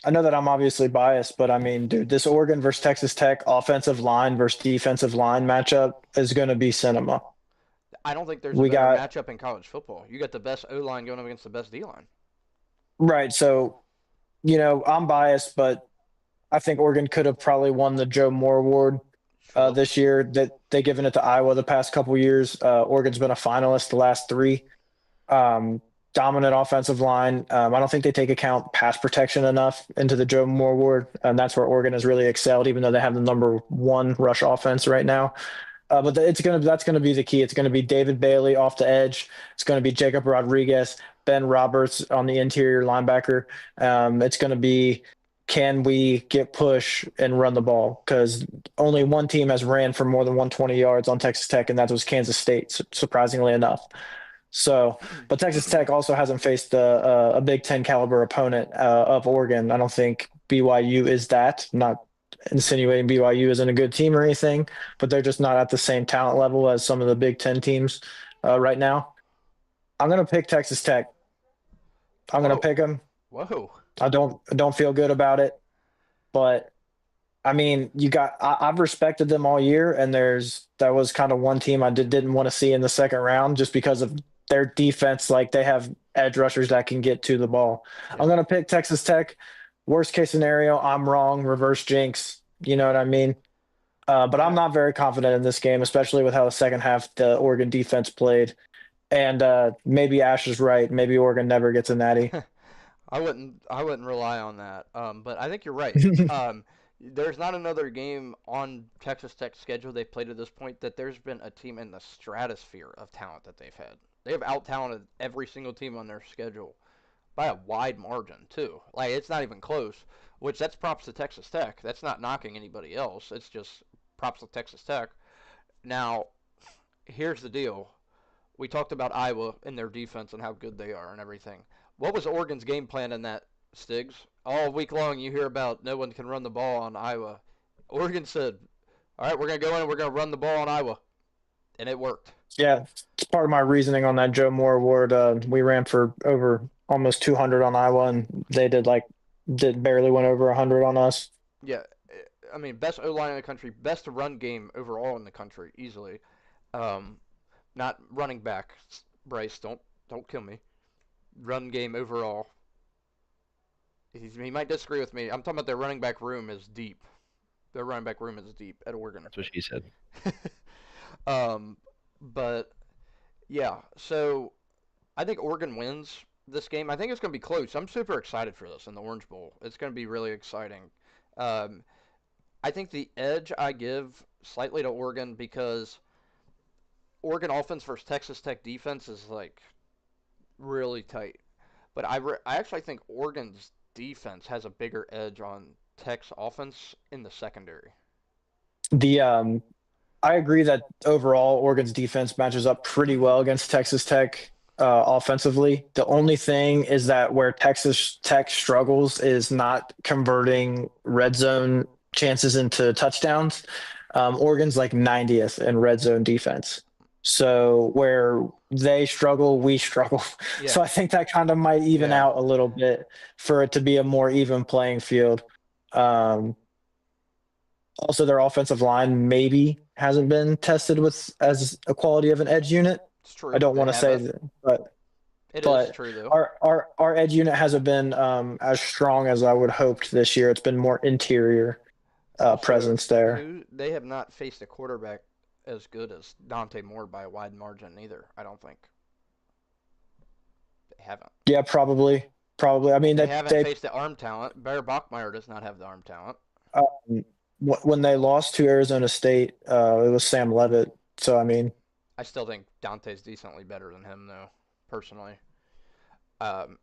I know that I'm obviously biased, but I mean, dude, this Oregon versus Texas Tech offensive line versus defensive line matchup is going to be cinema. I don't think there's a We better got matchup in college football. You got the best O line going up against the best D line. right. So, I'm biased, but I think Oregon could have probably won the Joe Moore Award Should have. this year. That they given it to Iowa the past couple years. Oregon's been a finalist the last three. Um, Dominant offensive line. I don't think they take account pass protection enough into the Joe Moore Award, and that's where Oregon has really excelled, even though they have the number one rush offense right now. But that's gonna be the key. It's gonna be David Bailey off the edge. It's gonna be Jacob Rodriguez, Ben Roberts on the interior linebacker. It's gonna be can we get push and run the ball? Because only one team has ran for more than 120 yards on Texas Tech, and that was Kansas State, surprisingly enough. So, but Texas Tech also hasn't faced a Big Ten caliber opponent of Oregon. I don't think BYU is that. Not insinuating BYU isn't a good team or anything, but they're just not at the same talent level as some of the Big Ten teams right now. I'm gonna pick Texas Tech. I'm gonna Whoa. pick them. Whoa. I don't feel good about it, but I mean, I've respected them all year, and that was kind of one team I didn't want to see in the second round just because of their defense. Like they have edge rushers that can get to the ball. Yeah. I'm gonna pick Texas Tech. Worst case scenario, I'm wrong. Reverse jinx. You know what I mean? But I'm not very confident in this game, especially with how the second half the Oregon defense played. And maybe Ash is right. Maybe Oregon never gets a natty. I wouldn't rely on that. But I think you're right. There's not another game on Texas Tech's schedule they've played at this point that there's been a team in the stratosphere of talent that they've had. They have out-talented every single team on their schedule by a wide margin too. Like it's not even close. Which that's props to Texas Tech. That's not knocking anybody else. It's just props to Texas Tech. Now, here's the deal. We talked about Iowa and their defense and how good they are and everything. What was Oregon's game plan in that, Stiggs? All week long you hear about no one can run the ball on Iowa. Oregon said, all right, we're going to go in and we're going to run the ball on Iowa. And it worked. Yeah, it's part of my reasoning on that Joe Moore award. We ran for over almost 200 on Iowa, and they did barely went over 100 on us. Yeah, I mean, best O-line in the country, best run game overall in the country, easily. Not running back, Bryce, don't kill me. Run game overall. He might disagree with me. I'm talking about their running back room is deep. Their running back room is deep at Oregon. that's what she said. But yeah, so I think Oregon wins this game. I think it's going to be close. I'm super excited for this in the Orange Bowl. It's going to be really exciting. Um, I think the edge I give slightly to Oregon because Oregon offense versus Texas Tech defense is like really tight. But I actually think Oregon's defense has a bigger edge on Tech's offense in the secondary. The I agree that overall Oregon's defense matches up pretty well against Texas Tech offensively. The only thing is that where Texas Tech struggles is not converting red zone chances into touchdowns. Oregon's like 90th in red zone defense. So where they struggle, we struggle. Yeah. So I think that kind of might even Yeah. out a little bit for it to be a more even playing field. Also, their offensive line maybe hasn't been tested with as a quality of an edge unit. It's true. I don't They want to say haven't. that, but It but is true though. our edge unit hasn't been as strong as I would hoped this year. It's been more interior Also, presence there. They have not faced a quarterback as good as Dante Moore by a wide margin either. I don't think they haven't. Yeah, probably. I mean, They haven't faced the arm talent. Bear Bachmeyer does not have the arm talent. When they lost to Arizona State, it was Sam Levitt. So I mean, I still think Dante's decently better than him though, personally.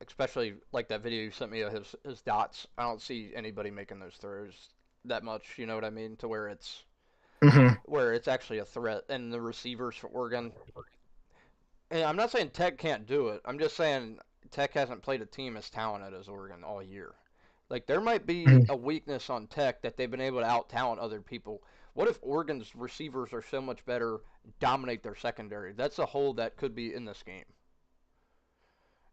Especially like that video you sent me of his dots. I don't see anybody making those throws that much. You know what I mean? To where it's actually a threat. And the receivers for Oregon. And I'm not saying Tech can't do it. I'm just saying Tech hasn't played a team as talented as Oregon all year. Like there might be a weakness on Tech that they've been able to out talent other people. What if Oregon's receivers are so much better, dominate their secondary? That's a hole that could be in this game.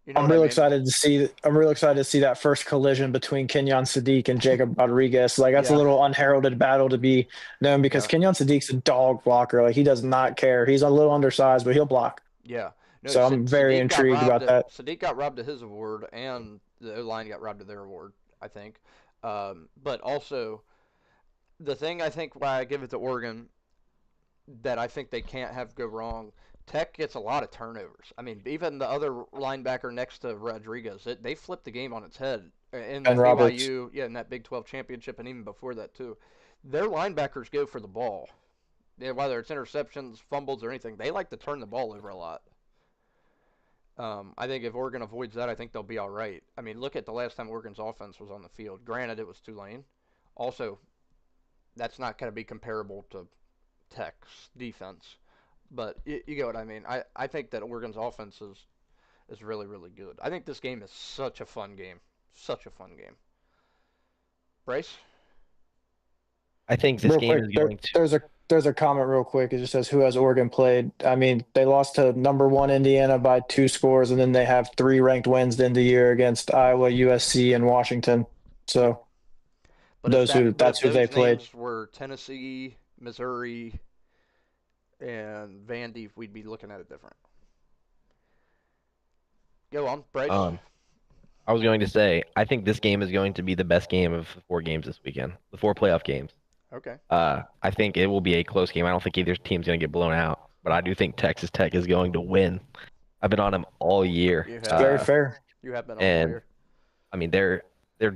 You know I'm what I really mean? excited to see. I'm really excited to see that first collision between Kenyon Sadiq and Jacob Rodriguez. Like that's a Yeah. little unheralded battle to be known because Yeah. Kenyon Sadiq's a dog blocker. Like he does not care. He's a little undersized, but he'll block. Yeah. No, So I'm very intrigued about that. Sadiq got robbed of his award, and the O-line got robbed of their award, I think. But also, the thing I think why I give it to Oregon that I think they can't have go wrong, Tech gets a lot of turnovers. I mean, even the other linebacker next to Rodriguez, they flipped the game on its head in the Ben Roberts. BYU, in that Big 12 championship, and even before that too. Their linebackers go for the ball, whether it's interceptions, fumbles, or anything. They like to turn the ball over a lot. I think if Oregon avoids that, I think they'll be all right. I mean, look at the last time Oregon's offense was on the field. Granted, it was Tulane. Also, that's not going to be comparable to Tech's defense. But you get what I mean. I think that Oregon's offense is really, really good. I think this game is such a fun game. Such a fun game. Bryce? I think this Real game quick, is going to. there's a comment real quick. It just says who has Oregon played. I mean, they lost to number 1 Indiana by 2 scores, and then they have 3 ranked wins in the year against Iowa, USC, and Washington. So But that's who they played. Names were Tennessee, Missouri, and Vandy, we'd be looking at it different. Go on, Bryce. I was going to say, I think this game is going to be the best game of the 4 games this weekend, the 4 playoff games. Okay. I think it will be a close game. I don't think either team's going to get blown out, but I do think Texas Tech is going to win. I've been on them all year. You It's have, very fair. you have been on and- here. I mean, their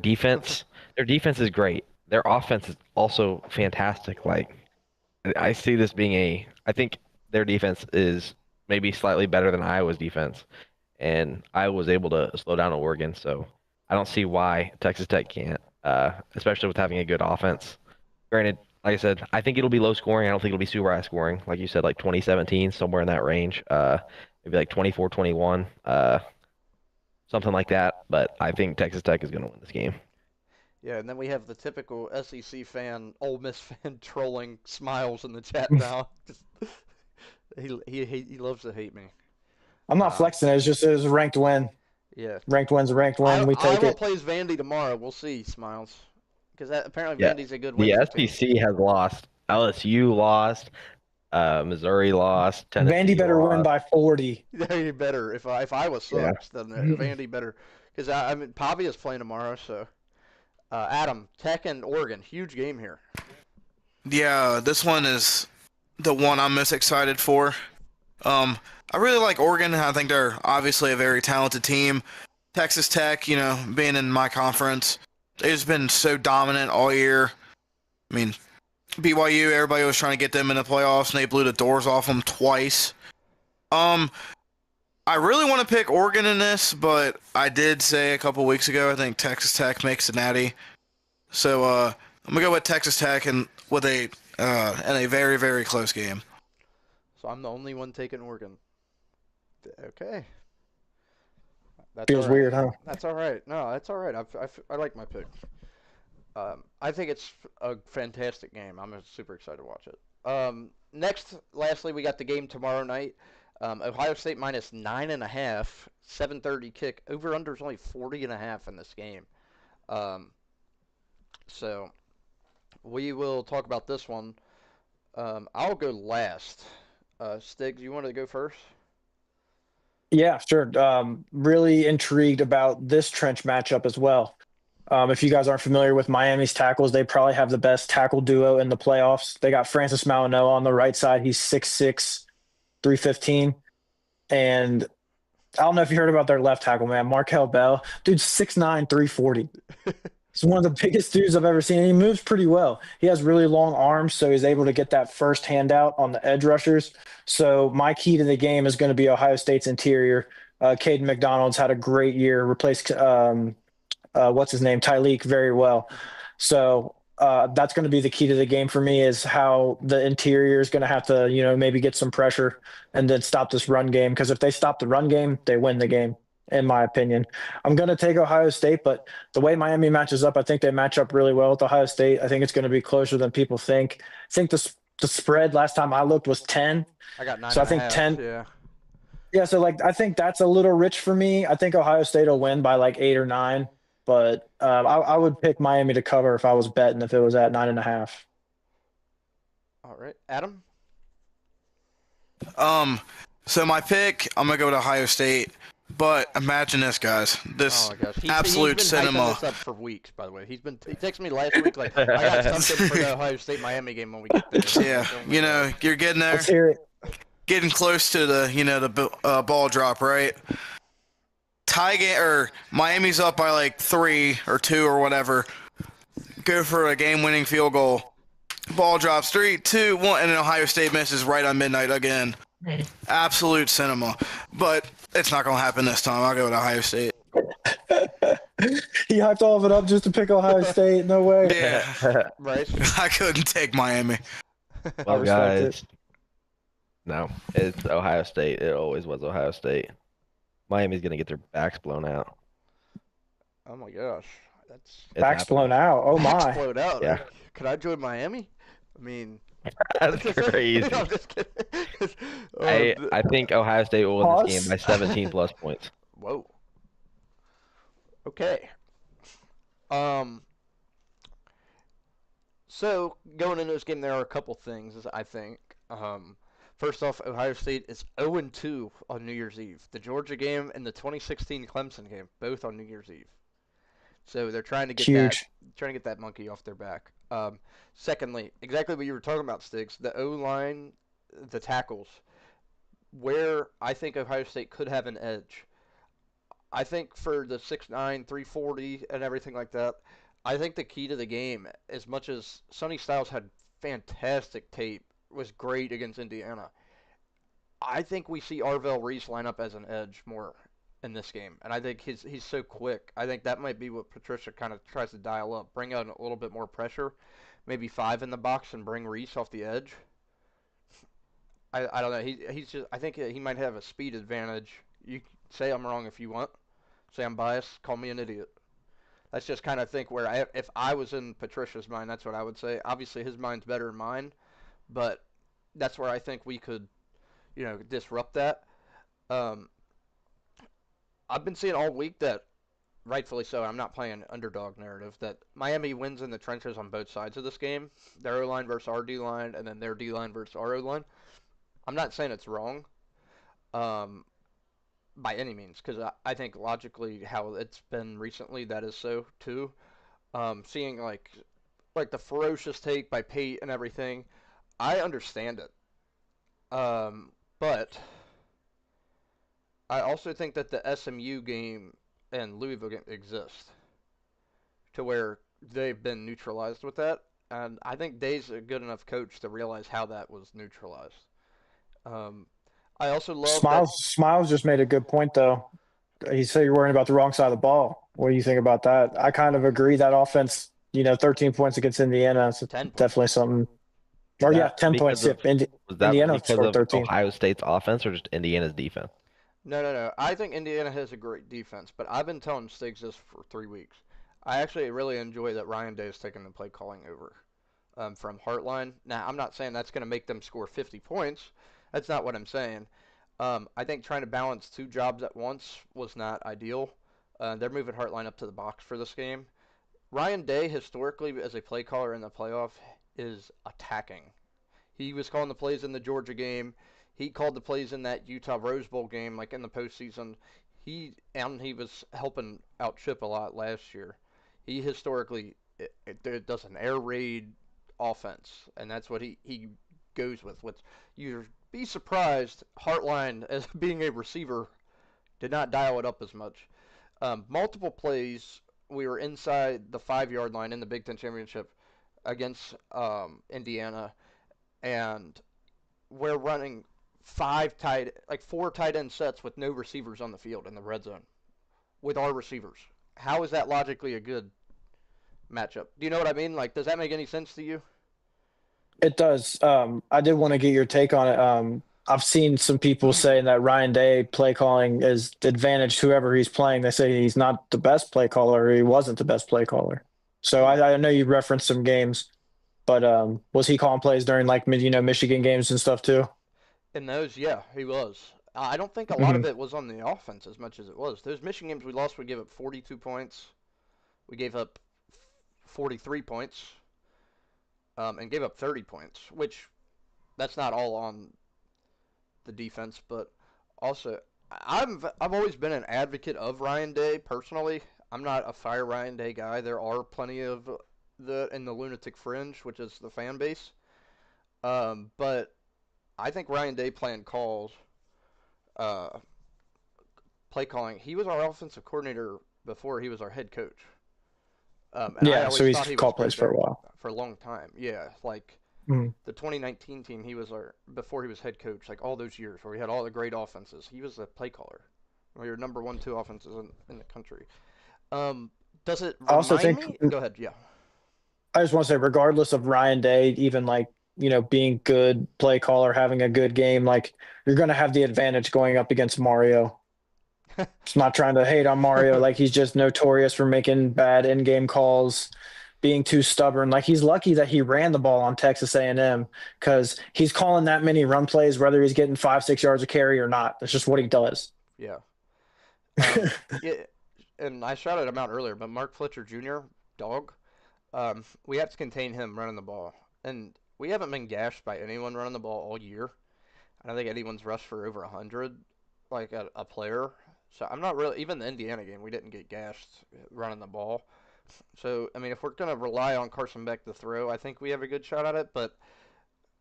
defense is great. Their offense is also fantastic. Like, I see this being I think their defense is maybe slightly better than Iowa's defense, and Iowa was able to slow down Oregon. So I don't see why Texas Tech can't, especially with having a good offense. Granted, like I said, I think it'll be low scoring. I don't think it'll be super high scoring. Like you said, like 2017, somewhere in that range. Maybe like 24-21, something like that. But I think Texas Tech is going to win this game. Yeah, and then we have the typical SEC fan, Ole Miss fan trolling smiles in the chat now. He loves to hate me. I'm not flexing it. It's just it was a ranked win. Yeah. Ranked win's a ranked win. We take Iowa it. plays Vandy tomorrow. We'll see, Smiles. Because apparently Yeah, Vandy's a good The win team. SEC has lost. LSU lost. Missouri lost. Tennessee Vandy better win lost. by 40. They better. If Iowa sucks, then Vandy better. Because I mean, Pavia's playing tomorrow, so. Adam, Tech and Oregon, huge game here. Yeah, this one is the one I'm most excited for. I really like Oregon. I think they're obviously a very talented team. Texas Tech, being in my conference, they've just been so dominant all year. I mean, BYU, everybody was trying to get them in the playoffs, and they blew the doors off them twice. I I really want to pick Oregon in this, but I did say a couple weeks ago I think Texas Tech makes the Natty. So I'm gonna go with Texas Tech and with a in a very very close game. So I'm the only one taking Oregon. Okay. That's all Feels right. weird, huh? That's all right. No, that's all right. I like my pick. I think it's a fantastic game. I'm super excited to watch it. Lastly, we got the game tomorrow night. Ohio State minus 9.5, 7:30 kick. Over under is only 40.5 in this game. So we will talk about this one. I'll go last. Stiggs, you want to go first? Yeah, sure. Really intrigued about this trench matchup as well. If you guys aren't familiar with Miami's tackles, they probably have the best tackle duo in the playoffs. They got Francis Mauigoa on the right side. He's 6'6", 315. And I don't know if you heard about their left tackle, man. Markel Bell. Dude's 6'9", 340. He's one of the biggest dudes I've ever seen. And he moves pretty well. He has really long arms, so he's able to get that first handout on the edge rushers. So my key to the game is going to be Ohio State's interior. Caden McDonald's had a great year, replaced what's his name, Tyleek, very well. So that's going to be the key to the game for me, is how the interior is going to have to, maybe get some pressure and then stop this run game. Because if they stop the run game, they win the game, in my opinion. I'm going to take Ohio State, but the way Miami matches up, I think they match up really well with Ohio State. I think it's going to be closer than people think. I think the spread last time I looked was 10. I got 9.5. So I think 10. Yeah. Yeah, so I think that's a little rich for me. I think Ohio State will win by 8 or 9, but I would pick Miami to cover if I was betting, if it was at 9.5. All right, Adam. So my pick, I'm gonna go with Ohio State. But imagine this, guys. This Oh my gosh, absolute he's been cinema. hyping this up for weeks. By the way, he texted me last week like I got something for the Ohio State Miami game when we get there. Yeah, Oh my gosh. you're getting there, Let's hear it. getting close to the ball drop, right? Tie game or Miami's up by 3 or 2 or whatever. Go for a game-winning field goal. Ball drops 3, 2, 1, and then Ohio State misses right on midnight again. Absolute cinema. But it's not gonna happen this time. I'll go with Ohio State. He hyped all of it up just to pick Ohio State. No way. Yeah, Right. I couldn't take Miami. Well, respect guys, no, it's Ohio State. It always was Ohio State. Miami's gonna get their backs blown out. Oh my gosh, that's It's Backs happening. blown out. Oh my. explode out. Yeah. Could I join Miami? I mean, That's crazy. I'm just kidding. I think Ohio State will win Pause. this game by 17 plus points. Whoa. Okay. So going into this game, there are a couple things I think. First off, Ohio State is 0-2 on New Year's Eve. The Georgia game and the 2016 Clemson game, both on New Year's Eve. So they're trying to get Huge. that monkey off their back. Secondly, exactly what you were talking about, Sticks. The O-line, the tackles, where I think Ohio State could have an edge. I think for the 6'9", 340 and everything like that, I think the key to the game, as much as Sonny Styles had fantastic tape, was great against Indiana, I think we see Arvell Reese line up as an edge more in this game. And I think he's so quick. I think that might be what Patricia kind of tries to dial up. Bring out a little bit more pressure. Maybe 5 in the box and bring Reese off the edge. I don't know. He's just, I think he might have a speed advantage. You say I'm wrong if you want. Say I'm biased. Call me an idiot. That's just kind of think where if I was in Patricia's mind, that's what I would say. Obviously, his mind's better than mine, but that's where I think we could, disrupt that. I've been seeing all week that, rightfully so, I'm not playing underdog narrative, that Miami wins in the trenches on both sides of this game. Their O-line versus our D-line, and then their D-line versus our O-line. I'm not saying it's wrong. By any means, because I think logically how it's been recently, that is so too. Seeing like the ferocious take by Pate and everything, I understand it. But I also think that the SMU game and Louisville game exist to where they've been neutralized with that, and I think Day's a good enough coach to realize how that was neutralized. I also love that. Smiles just made a good point though. He said you're worrying about the wrong side of the ball. What do you think about that? I kind of agree that offense, 13 points against Indiana is 10 points. definitely something. Was Or yeah, that 10 because points. Yeah, of was that Indiana because scored of 13. Ohio State's offense or just Indiana's defense? No, no, no. I think Indiana has a great defense, but I've been telling Stiggs this for 3 weeks. I actually really enjoy that Ryan Day is taking the play calling over from Heartline. Now, I'm not saying that's going to make them score 50 points. That's not what I'm saying. I think trying to balance two jobs at once was not ideal. They're moving Heartline up to the box for this game. Ryan Day, historically, as a play caller in the playoff, is attacking. He was calling the plays in the Georgia game. He called the plays in that Utah Rose Bowl game, like in the postseason. He was helping out Chip a lot last year. He historically it does an air raid offense, and that's what he goes with. Which you'd be surprised, Hartline as being a receiver did not dial it up as much. Multiple plays, we were inside the 5 yard line in the Big Ten championship against Indiana, and we're running four tight end sets with no receivers on the field in the red zone with our receivers. How is that logically a good matchup? Do you know what I mean? Like, does that make any sense to you? It does. I did want to get your take on it. I've seen some people saying that Ryan Day play calling is advantage whoever he's playing. They say he's not the best play caller, or he wasn't the best play caller. So I know you referenced some games, but was he calling plays during like Michigan games and stuff too? In those, yeah, he was. I don't think a lot Hmm. of it was on the offense as much as it was. Those Michigan games we lost, we gave up 42 points. We gave up 43 points, and gave up 30 points, which that's not all on the defense, but also I've always been an advocate of Ryan Day personally. I'm not a fire Ryan Day guy. There are plenty of the in the lunatic fringe, which is the fan base. But I think Ryan Day playing calls, uh, play calling. He was our offensive coordinator before he was our head coach. And I Yeah, so always he's thought he was called plays good for there a while. for a long time. Yeah, like Mhm. the 2019 team, he was our before he was head coach. Like all those years where we had all the great offenses, he was the play caller. We were number one, two offenses in the country. Um, does it I also remind think me? Go ahead. Yeah. I just want to say, regardless of Ryan Day, even like being good play caller, having a good game, like you're going to have the advantage going up against Mario. It's not trying to hate on Mario. Like he's just notorious for making bad in-game calls, being too stubborn. Like he's lucky that he ran the ball on Texas A&M because he's calling that many run plays, whether he's getting 5, 6 yards of carry or not. That's just what he does. Yeah. Yeah. And I shouted him out earlier, but Mark Fletcher Jr., dog. We have to contain him running the ball, and we haven't been gashed by anyone running the ball all year. I don't think anyone's rushed for over 100, like a player. So I'm not really even the Indiana game. We didn't get gashed running the ball. So I mean, if we're gonna rely on Carson Beck to throw, I think we have a good shot at it. But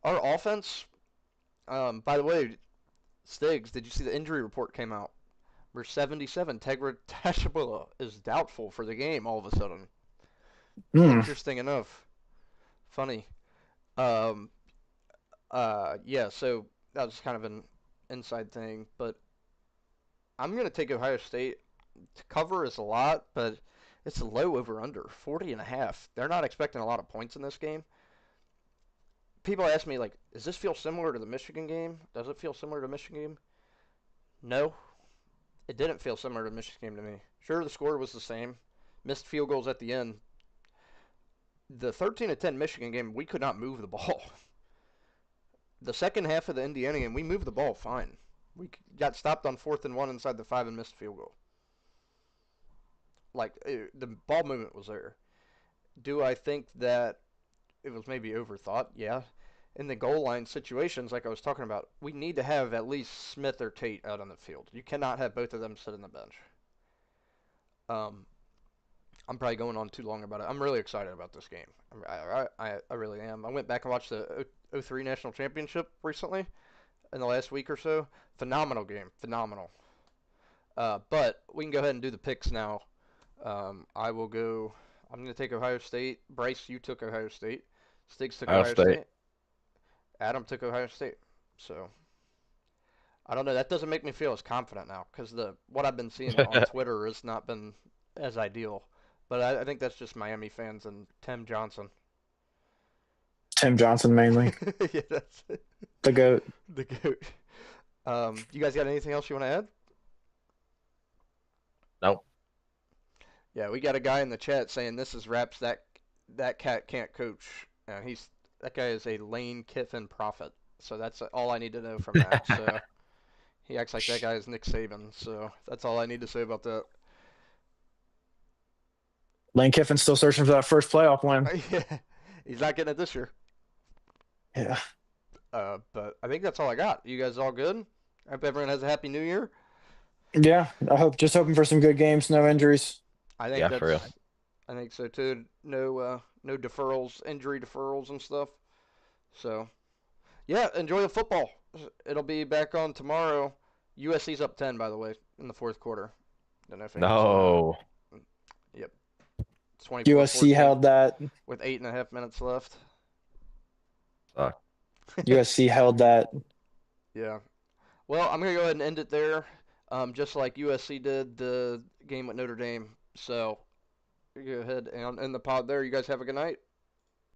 our offense, by the way, Stiggs, did you see the injury report came out? We're 77. Tegra Tashabula is doubtful for the game all of a sudden. Hmm. Interesting enough. Funny. Um, yeah, so that was kind of an inside thing, but I'm going to take Ohio State. To cover is a lot, but it's a low over under 40 and a half. They're not expecting a lot of points in this game. People ask me like, does this feel similar to the Michigan game? Does it feel similar to the Michigan game? No, it didn't feel similar to the Michigan game to me. Sure, the score was the same. Missed field goals at the end. The 13-10 Michigan game, we could not move the ball. The second half of the Indiana game, we moved the ball fine. We got stopped on 4th and 1 inside the 5 and missed field goal. Like, the ball movement was there. Do I think that it was maybe overthought? Yeah. In the goal line situations, like I was talking about, we need to have at least Smith or Tate out on the field. You cannot have both of them sit on the bench. Um, I'm probably going on too long about it. I'm really excited about this game. I really am. I went back and watched the 03 National Championship recently in the last week or so. Phenomenal game. Phenomenal. But we can go ahead and do the picks now. I will go. I'm going to take Ohio State. Bryce, you took Ohio State. Stiggs took Ohio Ohio State. State. Adam took Ohio State. So I don't know. That doesn't make me feel as confident now because the what I've been seeing on Twitter has not been as ideal. But I think that's just Miami fans and Tim Johnson. Tim Johnson mainly, Yeah, that's it. the goat. The goat. You guys got anything else you want to add? Nope. Yeah, we got a guy in the chat saying this is Raps that cat can't coach. That guy is a Lane Kiffin prophet. So that's all I need to know from that. So he acts like that guy is Nick Saban. So that's all I need to say about that. Lane Kiffin's still searching for that first playoff win. Yeah, he's not getting it this year. Yeah. But I think that's all I got. You guys all good? I hope everyone has a happy New Year. Yeah. Just hoping for some good games, no injuries. I think Yeah, that's. for real. I think so too. No deferrals, injury deferrals and stuff. So, yeah, enjoy the football. It'll be back on tomorrow. USC's up 10, by the way, in the fourth quarter. Don't know if anyone saw that. No. Yep. It's 24-14 USC held that. with 8.5 minutes left. Suck. USC held that. Yeah. Well, I'm gonna go ahead and end it there. Just like USC did the game with Notre Dame. So, go ahead and end the pod there. You guys have a good night.